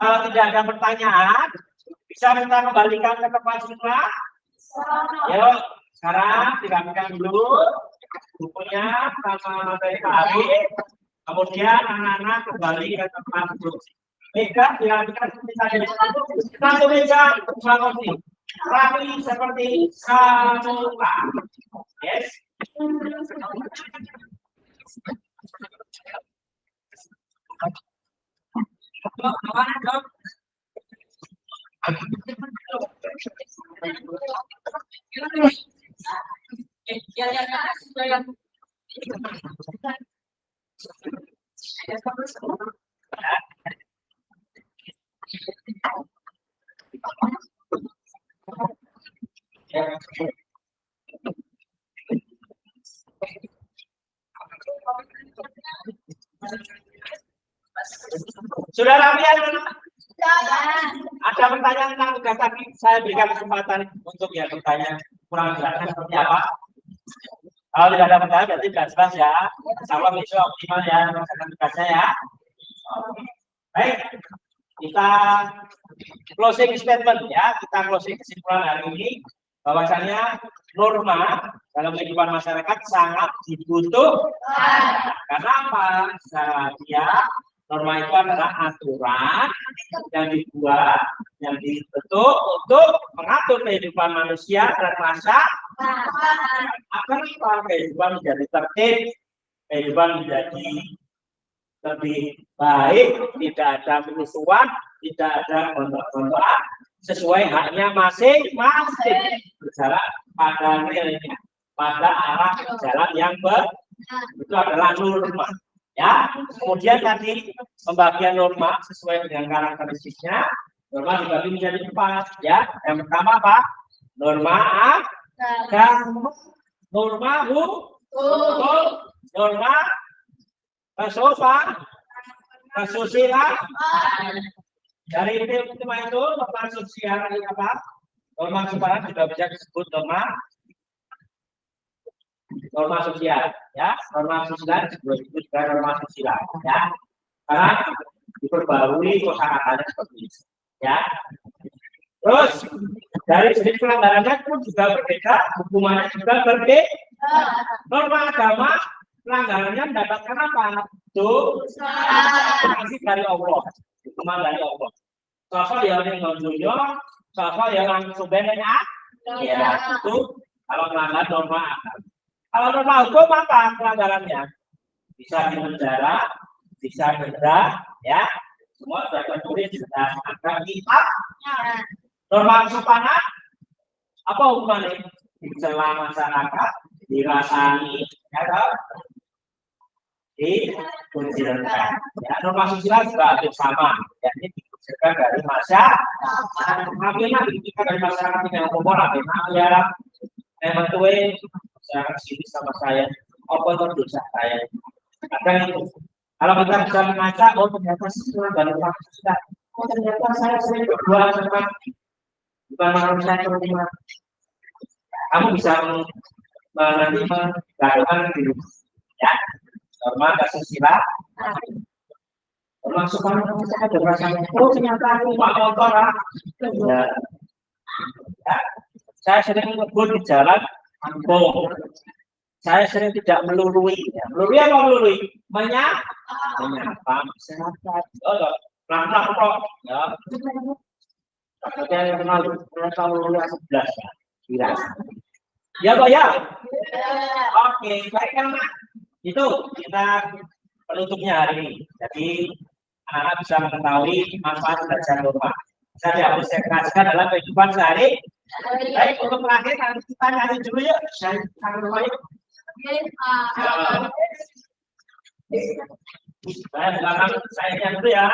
[SPEAKER 1] Kalau tidak ada pertanyaan, bisa kita kembalikan ke tempat semua. Yuk, sekarang dilakukan dulu bukunya sama materi hari. Kemudian anak-anak kembali ke tempat duduk. Meja dilakukan seperti tadi. Satu meja, dua kursi. Rapi seperti semula. Yes. Sudah rapian? Ada pertanyaan tentang tugas tadi? Saya berikan kesempatan untuk ya bertanya kurang jelasnya seperti apa. Kalau tidak ada pertanyaan berarti tidak jelas ya. Insya besok optimal ya mengerjakan tugasnya ya. Baik, kita closing statement ya. Kita closing kesimpulan hari ini bahwasanya norma dalam kehidupan masyarakat sangat dibutuhkan. Karena apa? Secara dia norma itu adalah aturan yang dibuat, yang dibentuk untuk mengatur kehidupan manusia dan masyarakat agar kehidupan menjadi tertib, kehidupan menjadi lebih baik, tidak ada penyusuan, tidak ada gontok-gontokan, sesuai haknya masing-masing, berjalan pada realnya, pada arah jalan yang benar. Itu adalah norma. Ya, kemudian tadi pembagian norma sesuai dengan karakteristiknya. Norma dibagi menjadi 4 ya. Yang pertama apa? Norma agama, norma hukum, norma kesopanan, kesusilaan. Dari tema itu norma sosial apa? Norma kesopanan juga bisa disebut norma sosial ya, norma sosial disebut juga norma sosial ya, karena diperbarui kosakatanya seperti itu ya. Terus dari segi pelanggarannya pun juga berbeda, hukumannya juga berbeda. Norma agama pelanggarannya mendapatkan apa? Dosa dari Allah, hukuman dari Allah. Sosok yang menunjuk, sosok yang langsung benenya ya, itu kalau melanggar norma agama. Kalau norma hukum apa pelanggarannya? Bisa dipenjara, bisa denda, ya. Semua sudah tertulis sudah ada kitabnya. Norma kesopanan apa hukumannya? Dicela masyarakat, dirasani, ya, dikucilkan. Ya, norma sosial juga hampir sama. Ya, ini dikucilkan dari masyarakat. Akhirnya dikucilkan dari masyarakat yang umum, akhirnya ya, betul. Saya sini sama saya, apa itu dosa saya? Kadang itu, kalau kita bisa mengaca, oh ternyata sesuai dari manusia, oh ternyata saya sering berbuat sama bukan manusia terima. Kamu bisa nanti melakukan diri, ya, norma kesusila, termasuk kalau saya ada rasanya, oh ternyata aku pak motor, ya. Saya sering ngebut di jalan. Saya sering tidak melurui. Ya. Melurui apa melurui? Menyapa masyarakat. Oh, pelan-pelan kok. Ya. Saya kenal melurui 11 ya. Kira. Ya, Pak ya. Oke, baik kan. Itu kita penutupnya hari ini. Jadi anak-anak bisa mengetahui manfaat belajar norma. Bisa diaplikasikan dalam kehidupan sehari. Baik, untuk terakhir harus kita nyanyi dulu ya. Saya belakang saya dulu ya.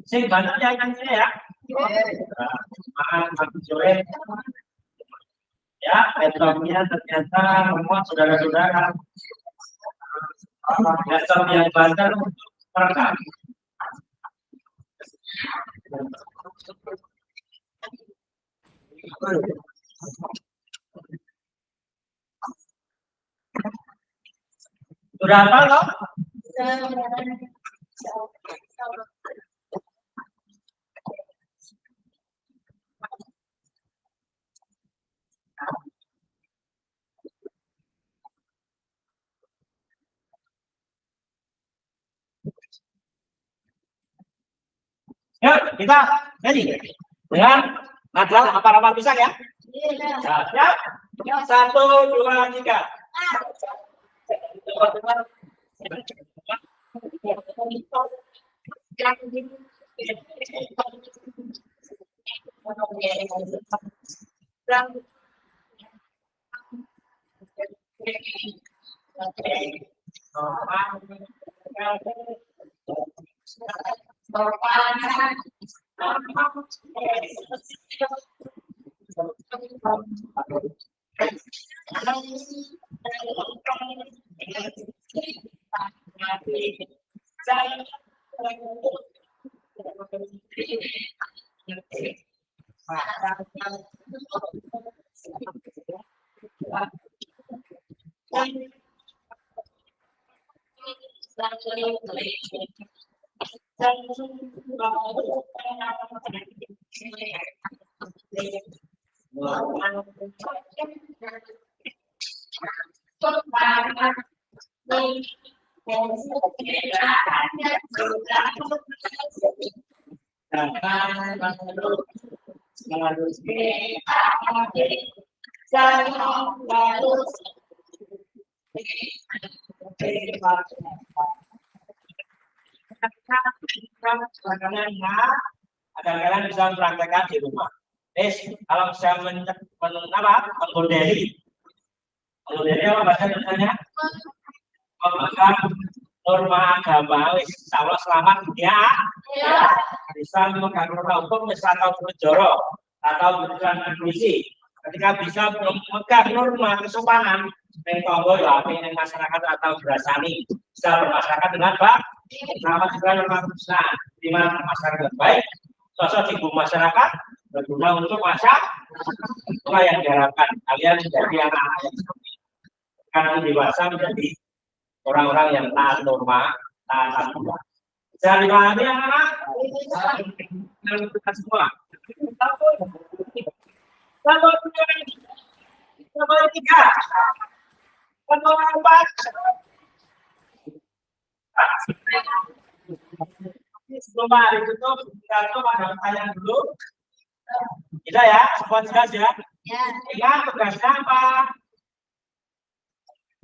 [SPEAKER 1] Sing bantu yang nanti ya. Maaf, sore. Ya, laptopnya ternyata memuat saudara-saudara. Laptop yang bandar merekam. Sudah apa loh? Yuk, kita jadi dengan adalah apa-apa pisang ya? Siap? 1, 2, 3. Agar kalian bisa mempraktekkan di rumah. Kalau saya menggodari apa bahasa Indonesia? Memegang norma agama, insya selamat dunia. Bisa memegang norma hukum, atau berjoro atau berjalan intuisi. Ketika bisa memegang norma kesopanan, tonggo ya, masyarakat atau berasani bisa bermasyarakat dengan baik. Nama juga norma kesusahan, di mana masyarakat baik, sosok ibu masyarakat berguna untuk masyarakat. Itulah yang diharapkan kalian menjadi anak-anak yang seperti karena dewasa menjadi orang-orang yang taat norma, taat aturan. Bisa dipahami anak-anak? Kita semua. Satu, 3. 4. Sebelum hari tutup, kita ada pertanyaan dulu. Tidak ya, semua jelas ya? Ingat tugasnya apa?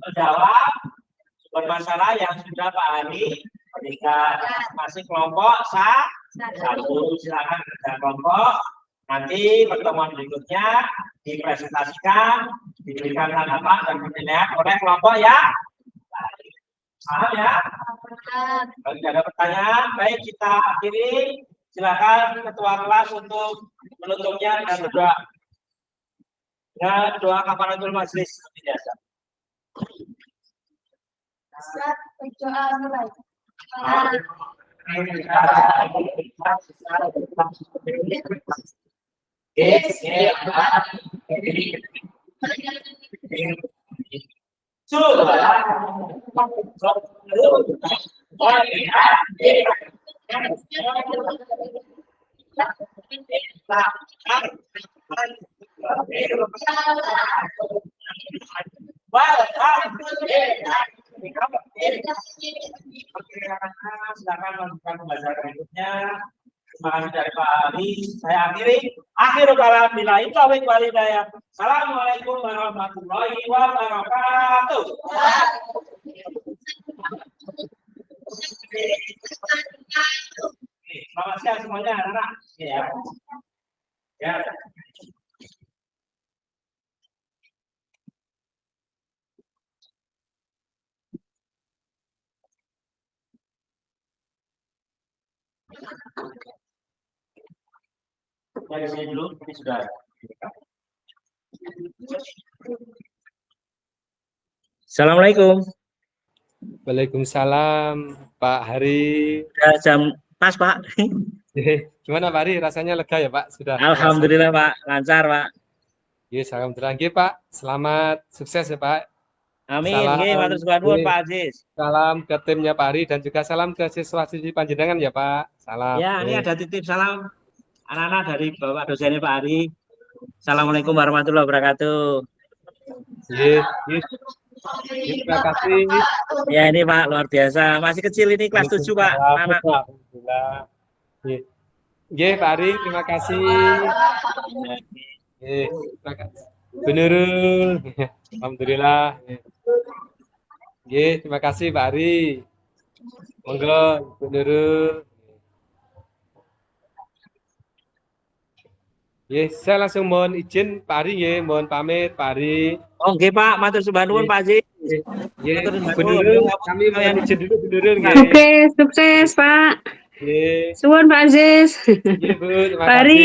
[SPEAKER 1] Menjawab sumber masalah yang sudah Pak Ari berikan. Masih kelompok satu, silakan kerja kelompok. Nanti pertemuan berikutnya dipresentasikan, diberikan tanggapan dan penilaian oleh kelompok ya. Paham ya? Kalau tidak ada pertanyaan, baik kita akhiri. Silakan ketua kelas untuk menutupnya dan berdoa. Dan doa kafaratul majelis seperti biasa.
[SPEAKER 2] Berdoa mulai.
[SPEAKER 1] Silakan melanjutkan pembahasan berikutnya. Terima kasih dari Pak Ali. Saya akhiri. Akhirul kalam billahi taufiq wal hidayah. Assalamualaikum warahmatullahi wabarakatuh. Selamat siang semuanya anak-anak. Ya. Dari sini dulu, ini sudah. Assalamualaikum.
[SPEAKER 4] Waalaikumsalam, Pak Hari.
[SPEAKER 1] Sudah jam pas, Pak.
[SPEAKER 4] Gimana Pak Hari? Rasanya lega ya Pak? Sudah.
[SPEAKER 1] Alhamdulillah, Pak. Lancar, Pak.
[SPEAKER 4] Yes, alhamdulillah. Nggih, Pak. Selamat sukses ya Pak.
[SPEAKER 1] Amin.
[SPEAKER 4] Salam.
[SPEAKER 1] Nggih, matur suwun
[SPEAKER 4] Nggih.
[SPEAKER 1] Pak Aziz.
[SPEAKER 4] Salam ke timnya Pak Hari dan juga salam ke siswa-siswi panjenengan ya Pak. Salam.
[SPEAKER 1] Ya, ini
[SPEAKER 4] Nggih.
[SPEAKER 1] ada titip salam anak-anak dari Bapak dosennya Pak Ari. Assalamualaikum warahmatullahi wabarakatuh.
[SPEAKER 4] Yes, yes. Yes, terima kasih.
[SPEAKER 1] Ya, ini Pak luar biasa. Masih kecil ini kelas 7, Pak. Anak.
[SPEAKER 4] Alhamdulillah. Nggih. Nggih, Pak Ari, terima kasih. Nggih, terima kasih. Bu Nurul. Alhamdulillah. Nggih, terima kasih Pak Ari. Monggo, Bu Nurul. Nggih, saya langsung mohon izin Pak Ari nggih, mohon pamit Pak Ari.
[SPEAKER 1] Oh, nggih Pak, matur suwun Pak Aziz.
[SPEAKER 4] Nggih,
[SPEAKER 1] Matur nuwun.
[SPEAKER 4] Bu Nurul, kami mohon izin dulu Bu Nurul nggih.
[SPEAKER 5] Oke, sukses Pak.
[SPEAKER 4] Nggih.
[SPEAKER 5] Suwun Pak Aziz.
[SPEAKER 4] Nggih, Bu, terima
[SPEAKER 5] Pak Ari.
[SPEAKER 4] kasih.